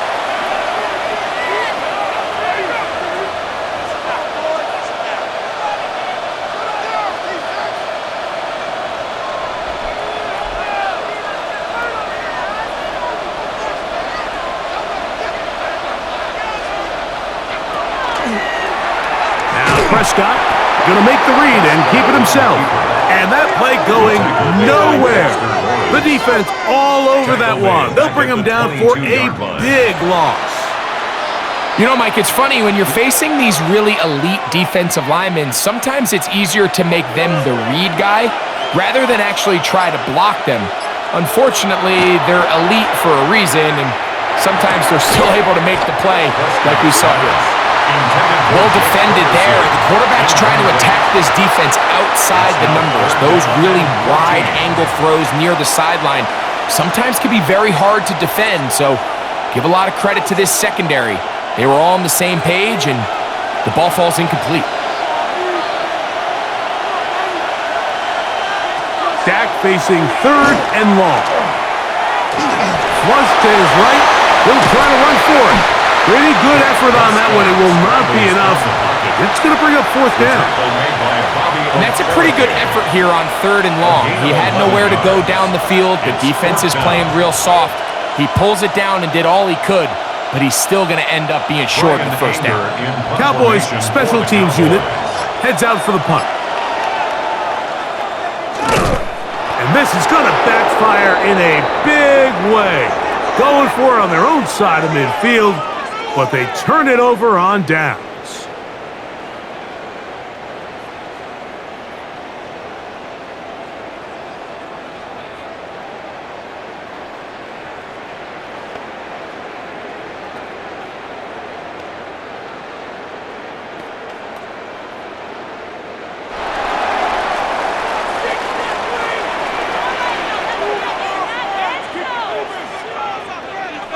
Prescott going to make the read and keep it himself. And that play going nowhere. The defense all over that one. They'll bring him down for a big loss. You know, Mike, it's funny, when you're facing these really elite defensive linemen, sometimes it's easier to make them the read guy rather than actually try to block them. Unfortunately, they're elite for a reason, and sometimes they're still able to make the play like we saw here. Well defended there. The quarterback's trying to attack this defense outside the numbers. Those really wide angle throws near the sideline sometimes can be very hard to defend, so give a lot of credit to this secondary. They were all on the same page, and the ball falls incomplete. Dak facing third and long. Flush to his right. He'll try to run for it. Pretty good effort on that one. It will not be enough. It's going to bring up fourth down. And that's a pretty good effort here on third and long. He had nowhere to go down the field. The defense is playing real soft. He pulls it down and did all he could, but he's still going to end up being short of the first down. Cowboys special teams unit heads out for the punt. And this is going to backfire in a big way. Going for it on their own side of midfield, but they turn it over on downs.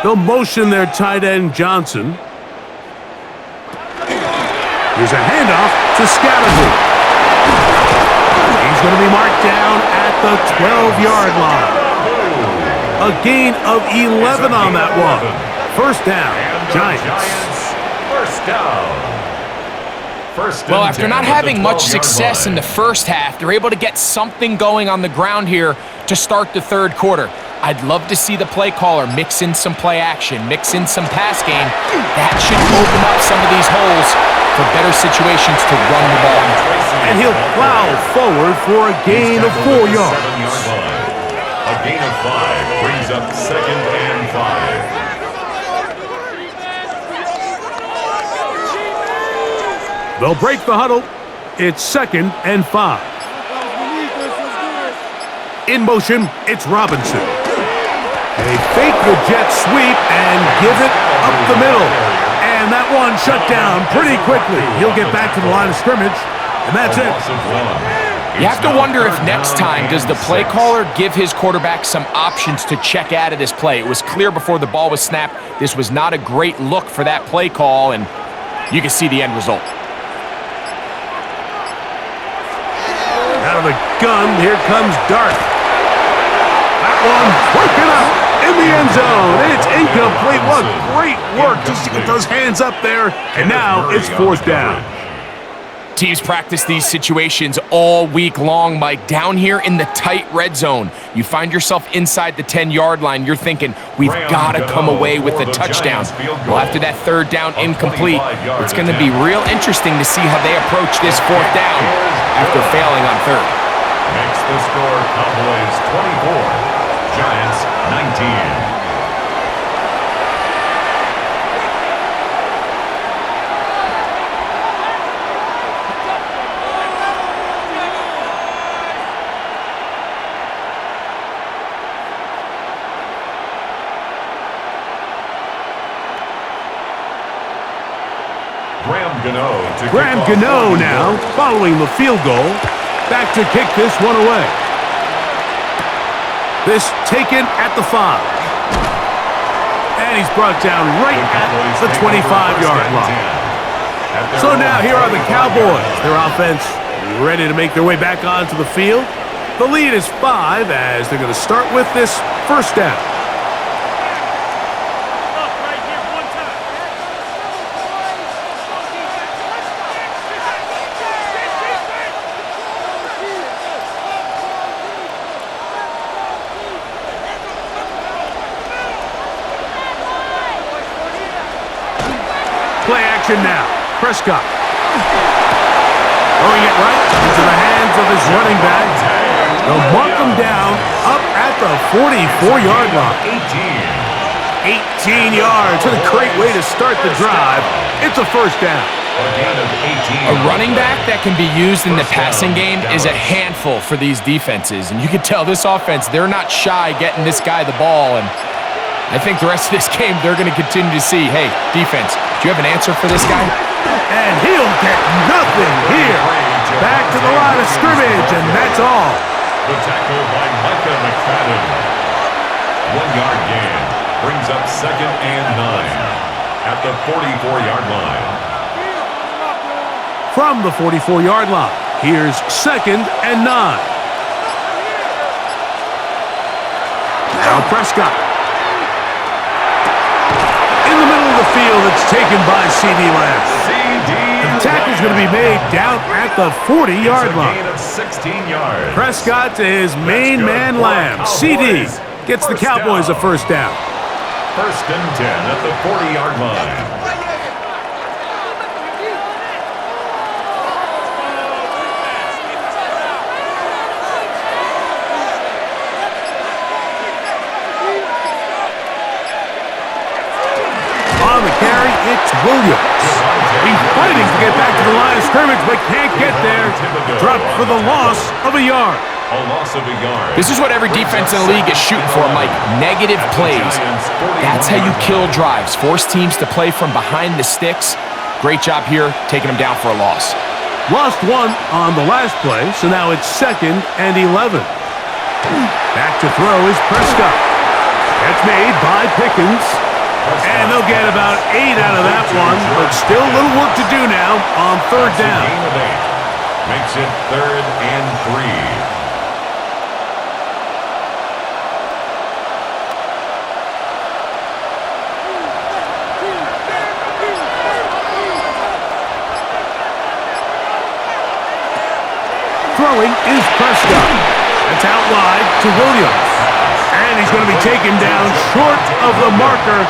They'll motion their tight end, Johnson. Here's a handoff to Scattergood. He's going to be marked down at the 12-yard line. A gain of 11 on that one. First down, Giants. Well, after not having much success in the first half, they're able to get something going on the ground here to start the third quarter. I'd love to see the play caller mix in some play action, mix in some pass game. That should open up some of these holes for better situations to run the ball. And he'll plow forward for a gain of 4 yards. A gain of 5 brings up 2nd and 5. They'll break the huddle. It's 2nd and 5. In motion, it's Robinson. They fake the jet sweep and give it up the middle. And that one shut down pretty quickly. He'll get back to the line of scrimmage, and that's it. You have to wonder if next time, does the play caller give his quarterback some options to check out of this play? It was clear before the ball was snapped, this was not a great look for that play call, and you can see the end result. Out of the gun, here comes Dart. That one working up in the end zone. It's incomplete. What great work just to get those hands up there. And now it's fourth down. Teams practice these situations all week long, Mike. Down here in the tight red zone, you find yourself inside the 10-yard line. You're thinking, we've got to come away with a touchdown. Well, after that third down incomplete, it's going to be real interesting to see how they approach this fourth down after failing on third. Makes the score Cowboys 24, Giants 19. Graham Gano now, following the field goal, back to kick this one away. This taken at the 5. And he's brought down right at the 25-yard line. So now here are the Cowboys. Their offense ready to make their way back onto the field. The lead is 5 as they're going to start with this first down. Play action now. Prescott. Throwing it right into the hands of his running back. They'll mark him down up at the 44-yard line. 18 yards. What a great way to start the drive. It's a first down. A running back that can be used in the passing game is a handful for these defenses. And you can tell this offense, they're not shy getting this guy the ball. And I think the rest of this game, they're going to continue to see, hey, defense, do you have an answer for this guy? And he'll get nothing here. Back to the line of scrimmage, and that's all. The tackle by Micah McFadden. 1-yard gain brings up 2nd and 9 at the 44-yard line. From the 44-yard line, here's 2nd and 9. Now Prescott. In the middle of the field, it's taken by C.D. Lamb. The tackle's going to be made down at the 40-yard line. Gain of 16 yards. Prescott to his main man, Lamb. C.D. gets the Cowboys a first down. 1st and 10 at the 40-yard line. On the carry, it's Williams. He's fighting to get back to the line of scrimmage, but can't get there. Dropped for the loss of a yard. A loss of a yard. This is what every defense in the league is shooting for, Mike. Negative plays. That's how you kill drives. Force teams to play from behind the sticks. Great job here, taking them down for a loss. Lost one on the last play, so now it's 2nd and 11. Back to throw is Prescott. That's made by Pickens. And they'll get about 8 out of that one, but still a little work to do now on 3rd down. Makes it 3rd and 3. Throwing is Prescott. That's out wide to Williams. And he's going to be taken down short of the marker.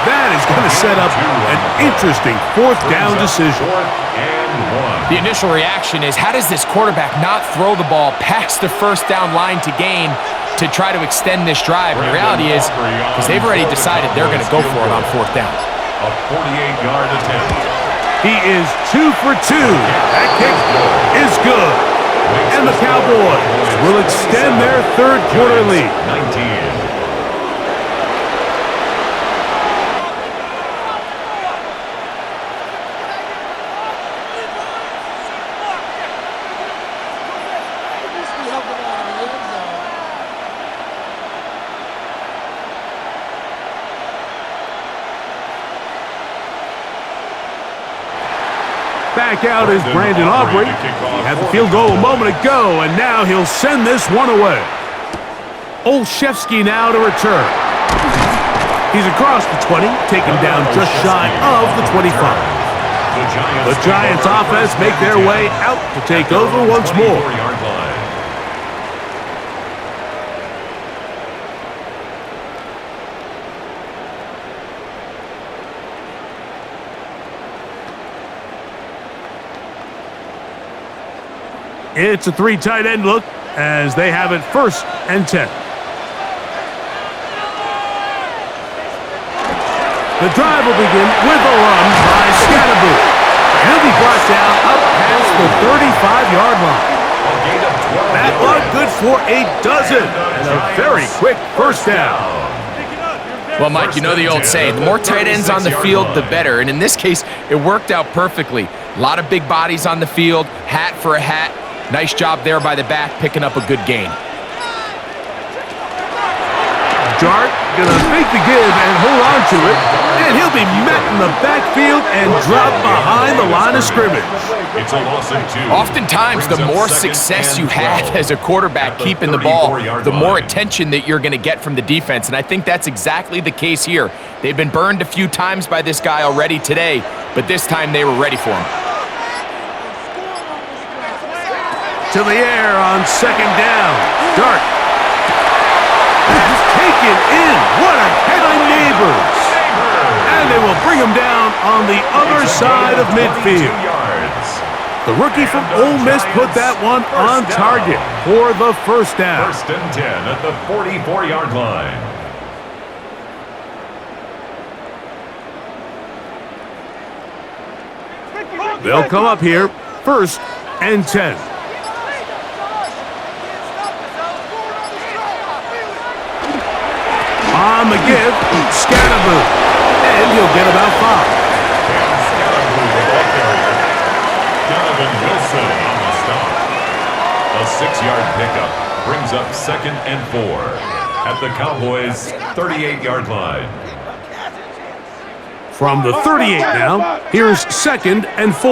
That is going to set up an interesting 4th down decision. 4th and 1. The initial reaction is, how does this quarterback not throw the ball past the first down line to gain to try to extend this drive? And the reality is, because they've already decided they're going to go for it on 4th down. A 48-yard attempt. He is 2 for 2. That kick is good. And the Cowboys will extend their 3rd quarter lead. 19. Back out is Brandon Aubrey. He had the field goal a moment ago, and now he'll send this one away. Olszewski now to return. He's across the 20, taken down just shy of the 25. The Giants offense make their way out to take over once more. It's a three tight end look as they have it 1st and 10. The drive will begin with a run by Scatterboo. He'll be brought down up past the 35-yard line. That run good for a dozen and a very quick 1st down. Well, Mike, you know the old saying, the more tight ends on the field, the better. And in this case, it worked out perfectly. A lot of big bodies on the field, hat for a hat. Nice job there by the back, picking up a good gain. Dart gonna fake the give and hold on to it, and he'll be met in the backfield and dropped behind the line of scrimmage. It's a loss of 2. Oftentimes, the more success you have as a quarterback keeping the ball, the more attention that you're going to get from the defense, and I think that's exactly the case here. They've been burned a few times by this guy already today, but this time they were ready for him. To the air on 2nd down. Dart. This is taken in. What a head by Neighbors. And they will bring him down on the other side of midfield. The rookie from Ole Miss put that one on target for the 1st down. 1st and 10 at the 44-yard line. They'll come up here 1st and 10. On the give, Scatterboo, and he'll get about 5. Donovan Wilson on the stop. A 6-yard pickup brings up 2nd and 4 at the Cowboys' 38-yard line. From the 38 now, here's 2nd and 4.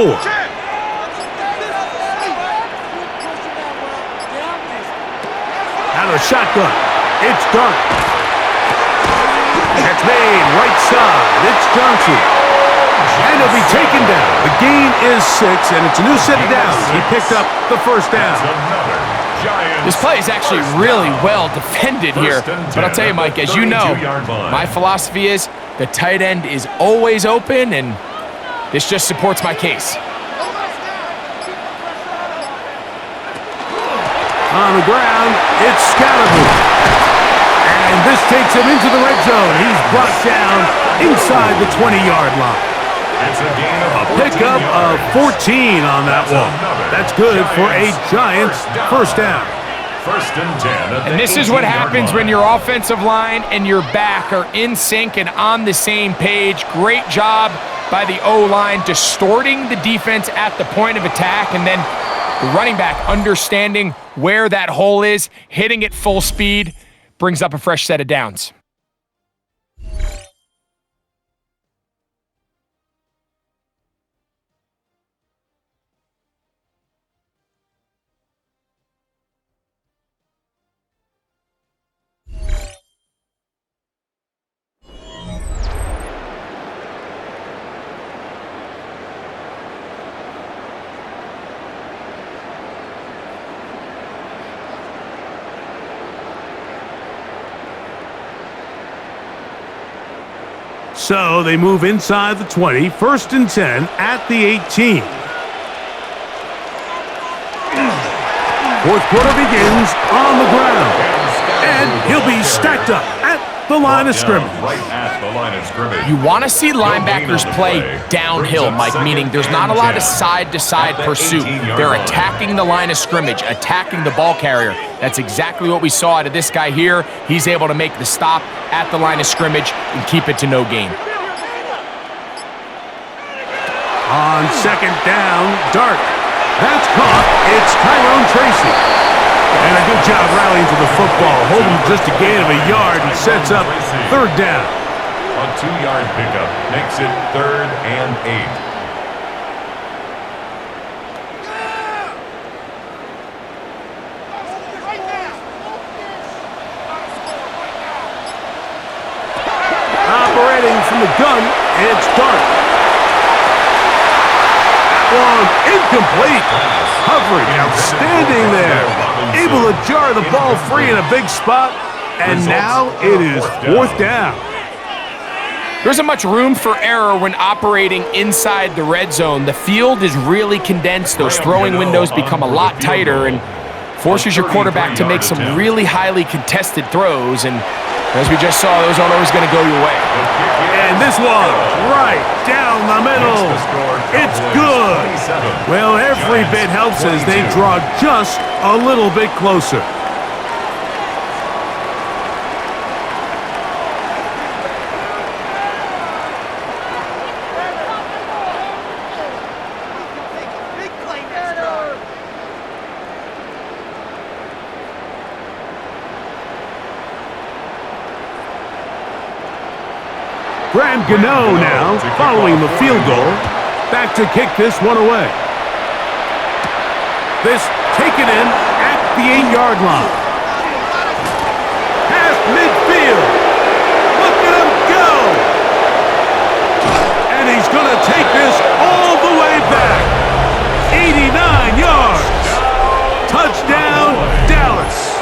Out of the shotgun, it's Dart. That's made right side. It's Johnson. And he'll be taken down. The gain is 6, and it's a new set of downs. He picked up the 1st down. This play is actually really well defended here. But I'll tell you, Mike, as you know, my philosophy is the tight end is always open, and this just supports my case. On the ground, it's Scatterboo. And this takes him into the red zone. He's brought down inside the 20-yard line. It's a gain of A pickup of 14 on that one. That's good for a Giants 1st down. 1st and 10. And this is what happens when your offensive line and your back are in sync and on the same page. Great job by the O-line distorting the defense at the point of attack, and then the running back understanding where that hole is, hitting it full speed, brings up a fresh set of downs. So they move inside the 20, 1st and 10 at the 18. 4th quarter begins on the ground. And he'll be stacked up at the line of scrimmage. Right at the line of scrimmage. You want to see linebackers play downhill, Mike, meaning there's not a lot of side-to-side pursuit. They're attacking the line of scrimmage, attacking the ball carrier. That's exactly what we saw out of this guy here. He's able to make the stop at the line of scrimmage and keep it to no gain. On 2nd down, Dart. That's caught. It's Tyrone Tracy. And a good job rallying to the football. Holding just a gain of a yard and sets up 3rd down. A 2-yard pickup makes it 3rd and 8. Operating from the gun, it's Dart. long, incomplete. Coverage, outstanding there. Able to jar the ball free in a big spot, and now it is fourth down. There isn't much room for error when operating inside the red zone. The field is really condensed. Those throwing windows become a lot tighter and forces your quarterback to make some really highly contested throws. And as we just saw, those aren't always going to go your way. And this one, right down the middle. It's good. Well, every bit helps as they draw just a little bit closer. Graham Gano now, following the field goal, back to kick this one away. This taken in at the 8-yard line. Past midfield. Look at him go! And he's going to take this all the way back. 89 yards. Touchdown, Dallas.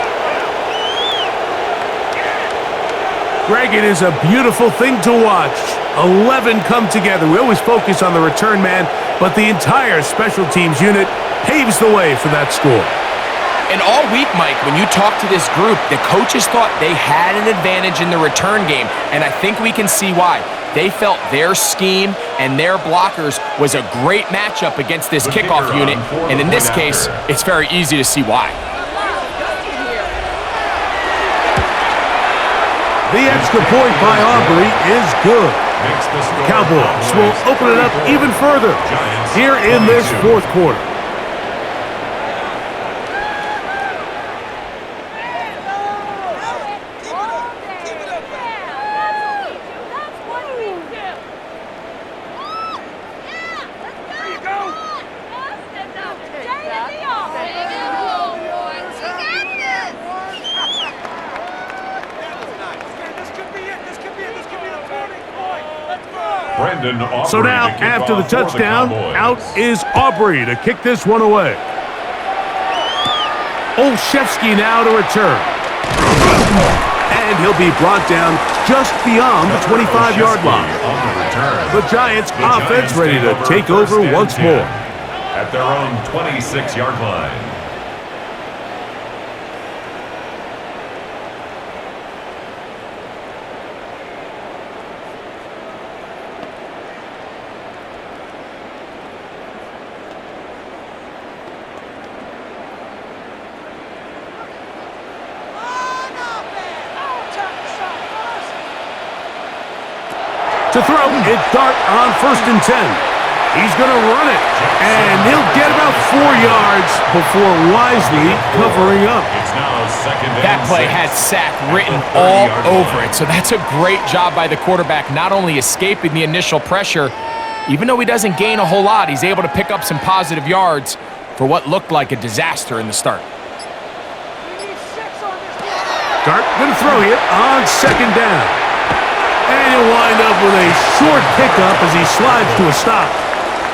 Greg, it is a beautiful thing to watch. 11 come together. We always focus on the return man, but the entire special teams unit paves the way for that score. And all week, Mike, when you talk to this group, the coaches thought they had an advantage in the return game, and I think we can see why. They felt their scheme and their blockers was a great matchup against this kickoff unit, and in this case, it's very easy to see why. The extra point by Aubrey is good. The Cowboys will open it up even further here in this fourth quarter. So now, after the touchdown, out is Aubrey to kick this one away. Olszewski now to return. And he'll be brought down just beyond the 25-yard line. The Giants offense ready to take over once more. At their own 26-yard line. To throw, it's Dart on 1st and 10. He's going to run it, and he'll get about 4 yards before wisely covering up. That play had sack written all over it, so that's a great job by the quarterback, not only escaping the initial pressure, even though he doesn't gain a whole lot, he's able to pick up some positive yards for what looked like a disaster in the start. Dart going to throw it on 2nd down. And he'll wind up with a short pickup as he slides to a stop.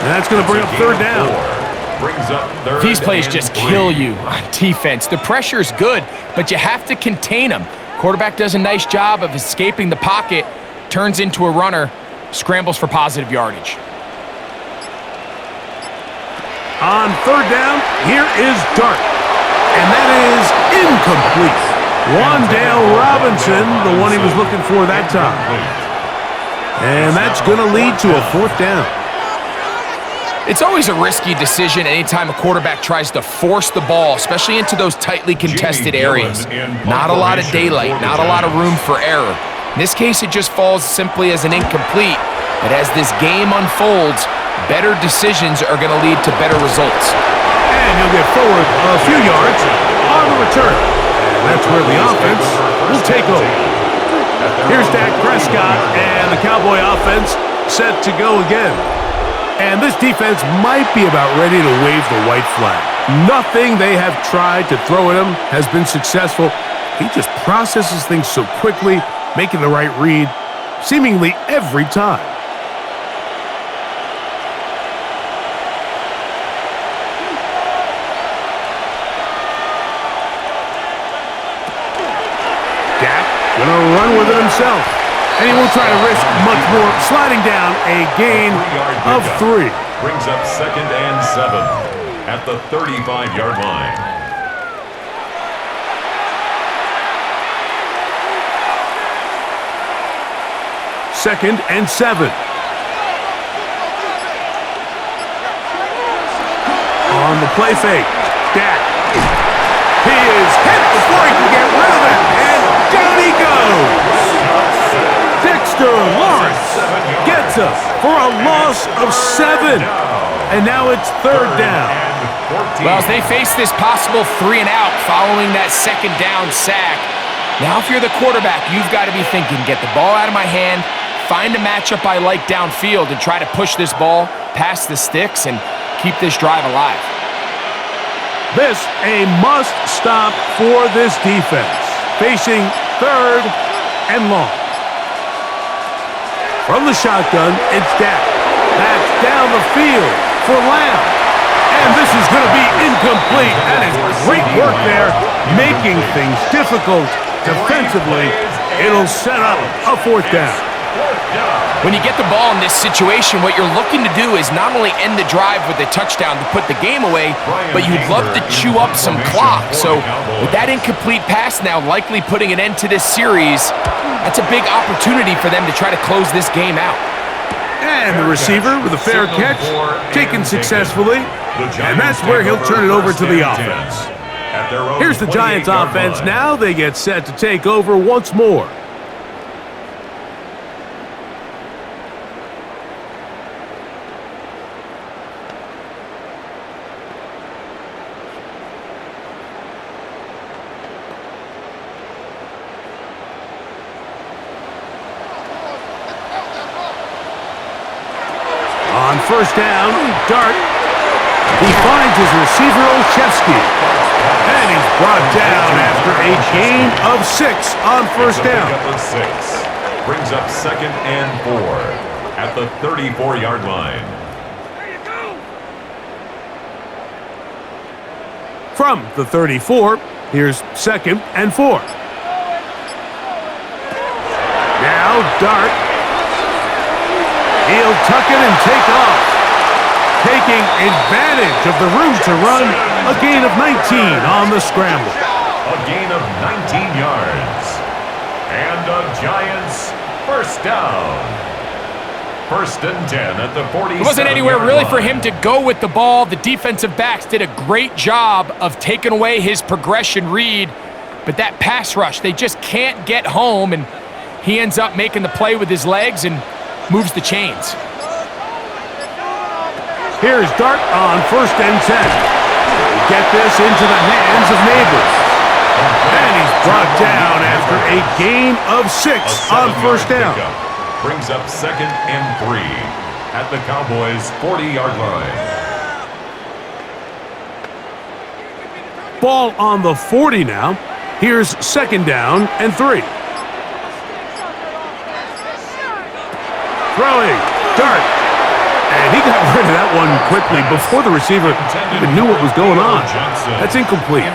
And that's going to bring up 3rd down. These plays just kill you on defense. The pressure is good, but you have to contain them. Quarterback does a nice job of escaping the pocket, turns into a runner, scrambles for positive yardage. On 3rd down, here is Dart. And that is incomplete. Wandale Robinson, the one he was looking for that time. And that's going to lead to a 4th down. It's always a risky decision anytime a quarterback tries to force the ball, especially into those tightly contested areas. Not a lot of daylight, not a lot of room for error. In this case, it just falls simply as an incomplete. But as this game unfolds, better decisions are going to lead to better results. And he'll get forward a few yards on the return. That's where the offense will take over. Here's Dak Prescott and the Cowboy offense set to go again. And this defense might be about ready to wave the white flag. Nothing they have tried to throw at him has been successful. He just processes things so quickly, making the right read, seemingly every time. Gonna run with it himself. And he won't try to risk much more, sliding down a gain of 3. Brings up 2nd and 7 at the 35-yard line. Second and 7. On the play fake. Dak. He is hit before he can get rid of it. And down he goes. Dexter Lawrence gets us for a loss of 7. And now it's 3rd down. Well, as they face this possible 3 and out following that 2nd down sack, now if you're the quarterback, you've got to be thinking, get the ball out of my hand, find a matchup I like downfield, and try to push this ball past the sticks and keep this drive alive. This a must stop for this defense. Facing 3rd and long. From the shotgun, it's Dak. That's down the field for Lamb. And this is going to be incomplete. That is great work there, making things difficult defensively. It'll set up a 4th down. When you get the ball in this situation, what you're looking to do is not only end the drive with a touchdown to put the game away, but you'd love to chew up some clock. So with that incomplete pass now likely putting an end to this series, that's a big opportunity for them to try to close this game out. And the receiver with a fair catch, taken successfully, and that's where he'll turn it over to the offense. Here's the Giants offense now. They get set to take over once more. On 1st down, Dart. He finds his receiver, Olszewski. And he's brought down after a gain of 6 on 1st down. Brings up 2nd and 4 at the 34-yard line. From the 34, here's 2nd and 4. Now Dart. He'll tuck it and take off. Taking advantage of the room to run, a gain of 19 on the scramble. A gain of 19 yards. And the Giants 1st down. 1st and 10 at the 47. It wasn't anywhere really for him to go with the ball. The defensive backs did a great job of taking away his progression read. But that pass rush, they just can't get home, and he ends up making the play with his legs and moves the chains. Here's Dart on 1st and 10. Get this into the hands of Neighbors. And he's brought down after a gain of 6 on 1st down. Brings up 2nd and 3 at the Cowboys' 40-yard line. Ball on the 40 now. Here's 2nd down and 3. Throwing, Dart. And he got rid of that one quickly before the receiver even knew what was going on. That's incomplete.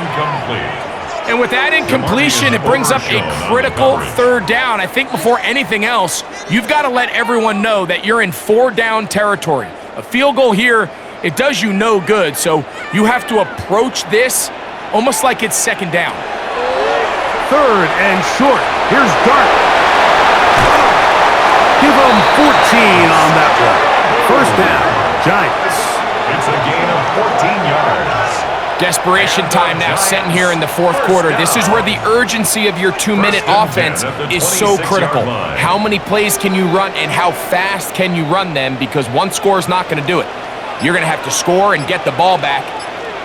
And with that incompletion, it brings up a critical 3rd down. I think before anything else, you've got to let everyone know that you're in 4-down territory. A field goal here, it does you no good, so you have to approach this almost like it's 2nd down. 3rd and short. Here's Dart. Give him 14 on that one. 1st down, Giants. It's a gain of 14 yards. Desperation time now setting here in the 4th quarter. This is where the urgency of your 2-minute offense is so critical. How many plays can you run and how fast can you run them? Because one score is not going to do it. You're going to have to score and get the ball back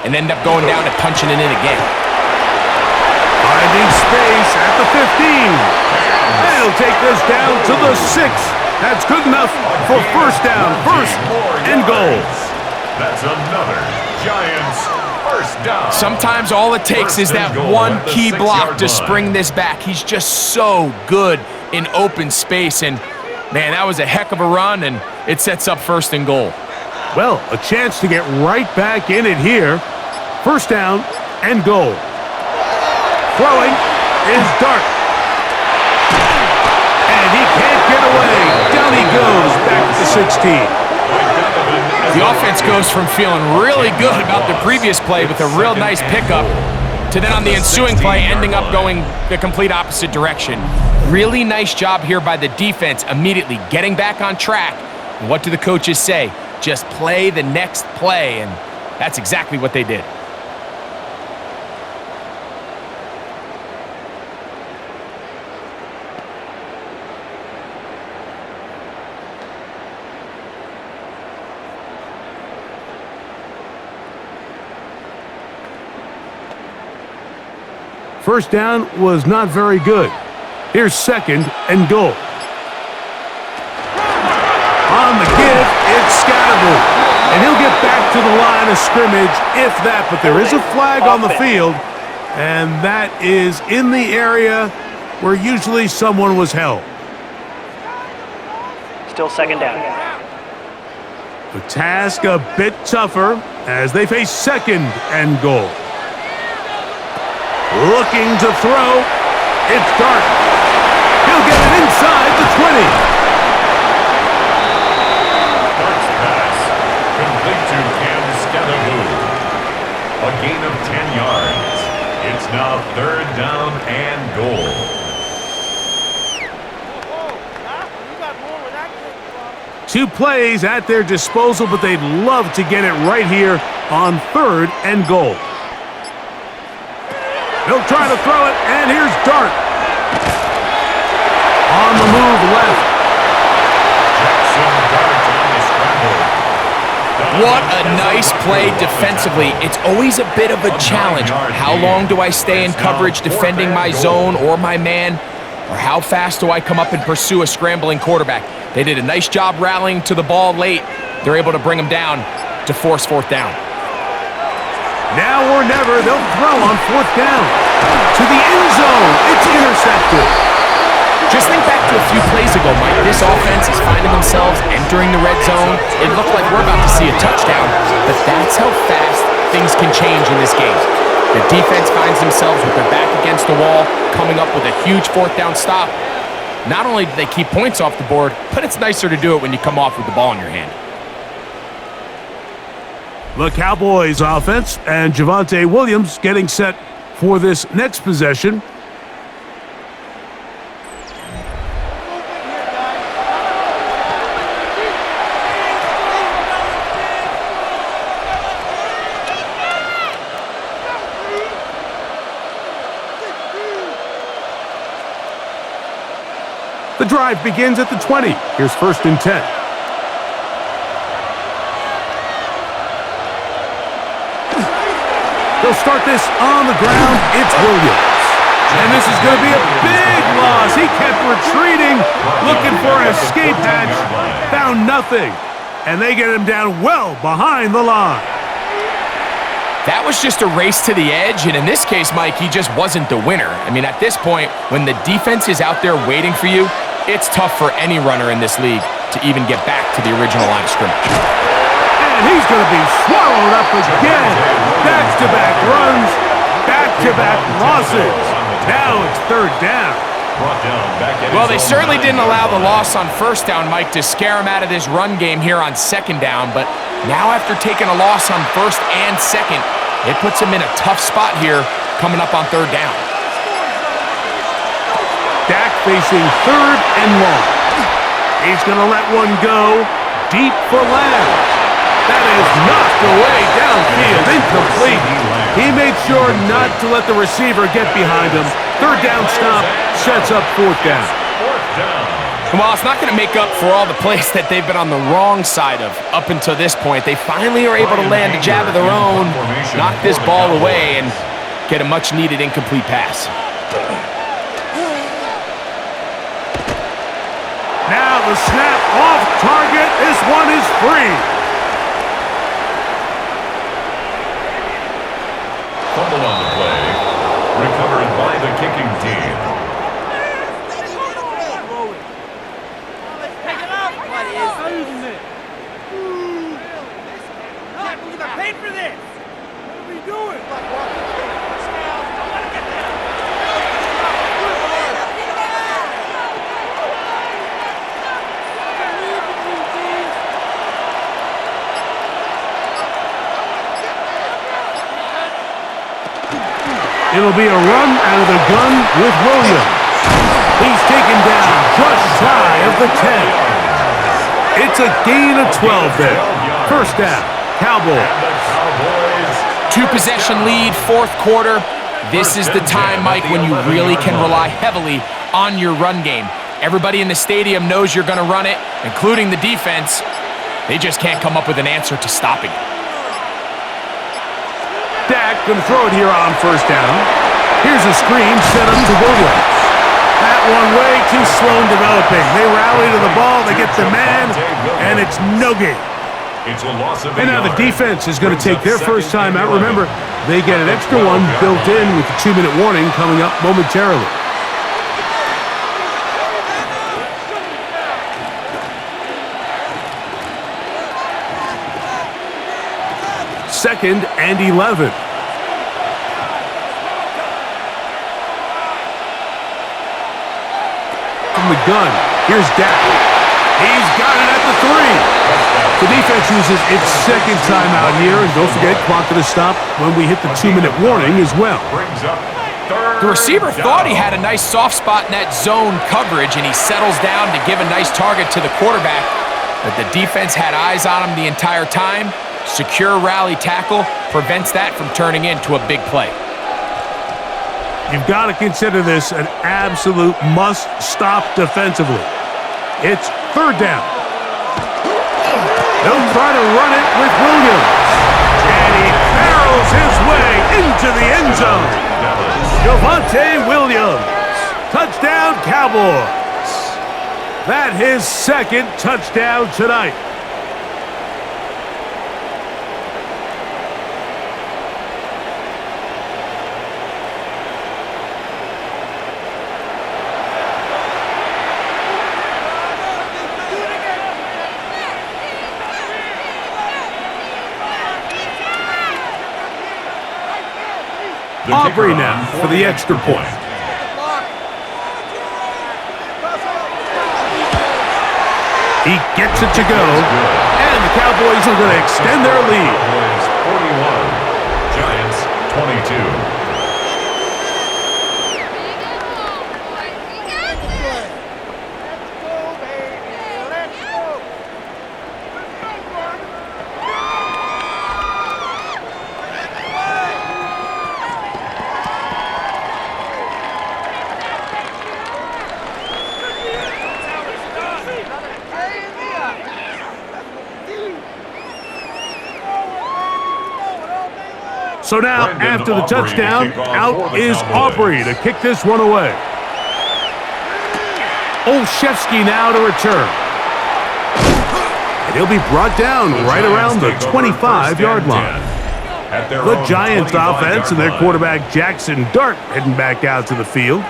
and end up going down and punching it in again. Finding space at the 15. And he'll take this down to the 6. That's good enough for 1st down, 1st and goal. That's another Giants 1st down. Sometimes all it takes is that one key block to spring this back. He's just so good in open space. And, man, that was a heck of a run, and it sets up 1st and goal. Well, a chance to get right back in it here. 1st down and goal. Throwing is Dart. away. Down he goes, back to 16. The offense goes from feeling really good about the previous play with a real nice pickup to then on the ensuing play ending up going the complete opposite direction. Really nice job here by the defense immediately getting back on track. And what do the coaches say? Just play the next play, and that's exactly what they did. First down was not very good. Here's 2nd and goal. On the give, it's Scatterable. And he'll get back to the line of scrimmage, if that. But there is a flag on the field, and that is in the area where usually someone was held. Still 2nd down. The task a bit tougher as they face 2nd and goal. Looking to throw. It's Dart. He'll get it inside the 20. Dart's pass. Complete to Cam Scattergood. A gain of 10 yards. It's now 3rd down and goal. You got more where that came from. 2 plays at their disposal, but they'd love to get it right here on 3rd and goal. He'll try to throw it, and here's Dart. On the move left. Jackson Dart on the scramble. What a nice play defensively. It's always a bit of a challenge. How long do I stay in coverage defending my zone or my man? Or how fast do I come up and pursue a scrambling quarterback? They did a nice job rallying to the ball late. They're able to bring him down to force 4th down. Now or never, they'll throw on 4th down. To the end zone, it's intercepted. Just think back to a few plays ago, Mike. This offense is finding themselves entering the red zone. It looked like we're about to see a touchdown, but that's how fast things can change in this game. The defense finds themselves with their back against the wall, coming up with a huge 4th down stop. Not only do they keep points off the board, but it's nicer to do it when you come off with the ball in your hand. The Cowboys offense and Javonte Williams getting set for this next possession. The drive begins at the 20. Here's 1st and 10. They'll start this on the ground. It's Williams. And this is going to be a big loss. He kept retreating, looking for an escape hatch. Found nothing. And they get him down well behind the line. That was just a race to the edge, and in this case, Mike, he just wasn't the winner. I mean, at this point, when the defense is out there waiting for you, it's tough for any runner in this league to even get back to the original line of scrimmage. And he's going to be swallowed up again. Back-to-back runs, back-to-back losses. Now it's 3rd down. Well, they certainly didn't allow the loss on 1st down, Mike, to scare him out of this run game here on 2nd down, but now after taking a loss on 1st and 2nd, it puts him in a tough spot here coming up on 3rd down. Dak facing 3rd and long. He's going to let one go deep for Lamb. That is knocked away downfield, incomplete. He made sure not to let the receiver get behind him. 3rd down stop sets up 4th down. And while it's not going to make up for all the plays that they've been on the wrong side of up until this point, they finally are able to land a jab of their own, knock this ball away, and get a much-needed incomplete pass. Now the snap off target. This one is free. Fumble on the play. Recovered by the kicking team. Take it out. What is it? Can't believe I paid for this. What are we doing? It'll be a run out of the gun with Williams. He's taken down just shy of the 10. It's a gain of 12 there. First down, Cowboys. Two-possession lead, fourth quarter. This is the time, Mike, when you really can rely heavily on your run game. Everybody in the stadium knows you're going to run it, including the defense. They just can't come up with an answer to stopping it. Dak going to throw it here on first down. Here's a screen set up to Williams. That one way too slow in developing. They rally to the ball, they get the man, and it's no gain. It's a loss of And now the defense is going to take their first time out. Remember, they get an extra one built in with the 2-minute warning coming up momentarily. Second and 11. From the gun, here's Dak. He's got it at the 3. The defense uses its second timeout here, and don't forget, clock to stop when we hit the 2-minute warning as well. The receiver thought he had a nice soft spot in that zone coverage, and he settles down to give a nice target to the quarterback. But the defense had eyes on him the entire time. Secure rally tackle prevents that from turning into a big play. You've got to consider this an absolute must-stop defensively. It's third down. They'll try to run it with Williams. And he barrels his way into the end zone. Javonte Williams. Touchdown, Cowboys. That's his second touchdown tonight. Aubrey now for the extra point. He gets it to go, and the Cowboys are going to extend their lead. Cowboys 41, Giants 22. So now, after the touchdown, out is Aubrey to kick this one away. Olszewski now to return. And he'll be brought down right around the 25-yard line. The Giants offense and their quarterback Jackson Dart heading back out to the field.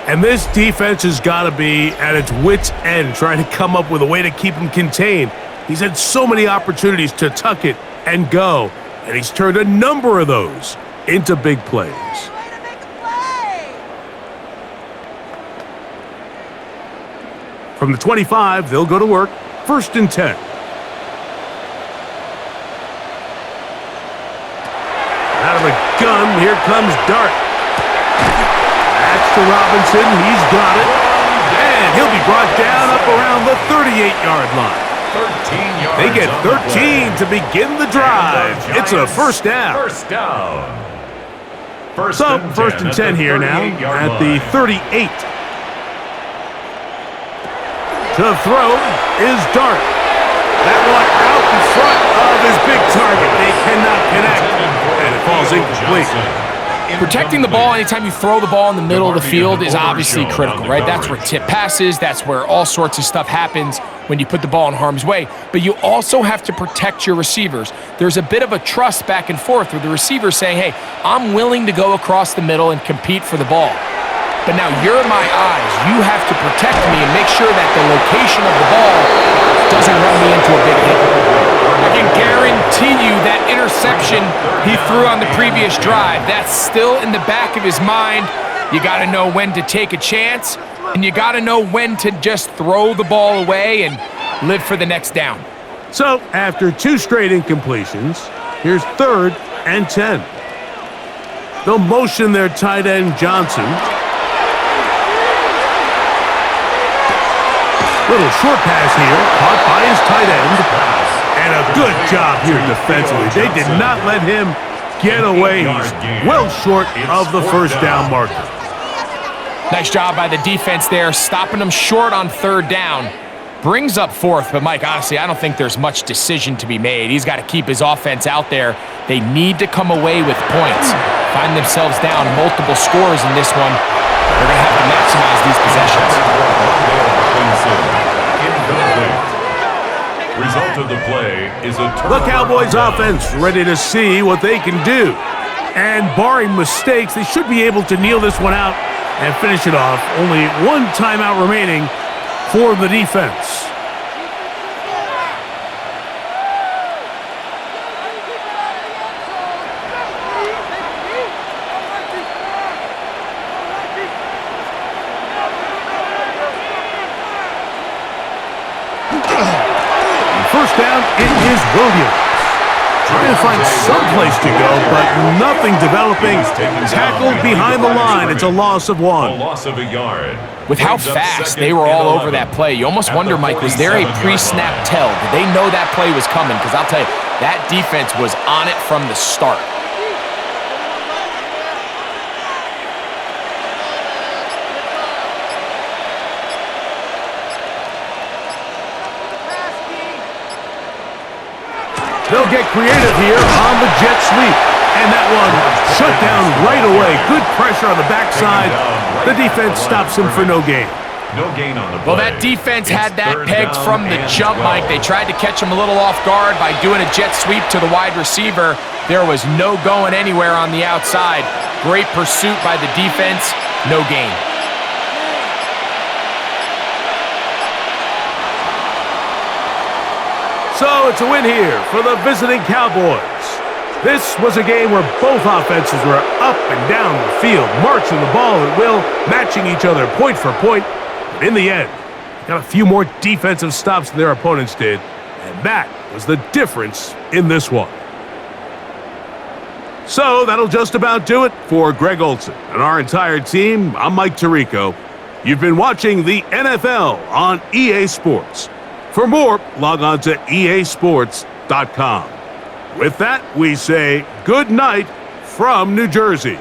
And this defense has got to be at its wits' end trying to come up with a way to keep him contained. He's had so many opportunities to tuck it and go. And he's turned a number of those into big plays. From the 25, they'll go to work. First and 10. Out of the gun, here comes Dart. That's to Robinson. He's got it. And he'll be brought down up around the 38-yard line. They get 13 to begin the drive. It's a first down. First down. First and 10 here now at the 38. To throw is Dart. That one out in front of his big target. They cannot connect, and it falls incomplete. Protecting the ball anytime you throw the ball in the middle of the field is obviously critical, right? That's where tip passes, that's where all sorts of stuff happens when you put the ball in harm's way. But you also have to protect your receivers. There's a bit of a trust back and forth with the receiver saying, hey, I'm willing to go across the middle and compete for the ball. But now you're my eyes. You have to protect me and make sure that the location of the ball doesn't run me into a big hit. I can guarantee you that interception he threw on the previous drive, that's still in the back of his mind. You got to know when to take a chance, and you got to know when to just throw the ball away and live for the next down. So, after two straight incompletions, here's third and 10. They'll motion their tight end, Johnson. Little short pass here, caught by his tight end. And a good job here defensively. They did not let him get away. He's well short of the first down marker. Nice job by the defense there, stopping them short on third down. Brings up fourth, but Mike, honestly, I don't think there's much decision to be made. He's got to keep his offense out there. They need to come away with points. Find themselves down multiple scores in this one. They're going to have to maximize these possessions. Result of the play is a The Cowboys offense ready to see what they can do. And barring mistakes, they should be able to kneel this one out and finish it off. Only one timeout remaining for the defense. First down, it is Williams. Trying to find some place to go, but nothing developing. Tackled behind the line. It's a loss of one. A loss of a yard. With how fast they were all over that play, you almost wonder, Mike, was there a pre-snap tell? Did they know that play was coming? Because I'll tell you, that defense was on it from the start. They'll get creative here on the jet sweep. And that one shut down right away. Good pressure on the backside. The defense stops him for no gain. No gain on the play. Well, that defense had that pegged from the jump, Mike. They tried to catch him a little off guard by doing a jet sweep to the wide receiver. There was no going anywhere on the outside. Great pursuit by the defense. No gain. So it's a win here for the visiting Cowboys. This was a game where both offenses were up and down the field, marching the ball at will, matching each other point for point. But in the end, got a few more defensive stops than their opponents did, and that was the difference in this one. So that'll just about do it for Greg Olson and our entire team. I'm Mike Tirico. You've been watching the NFL on EA Sports. For more, log on to easports.com. With that, we say good night from New Jersey.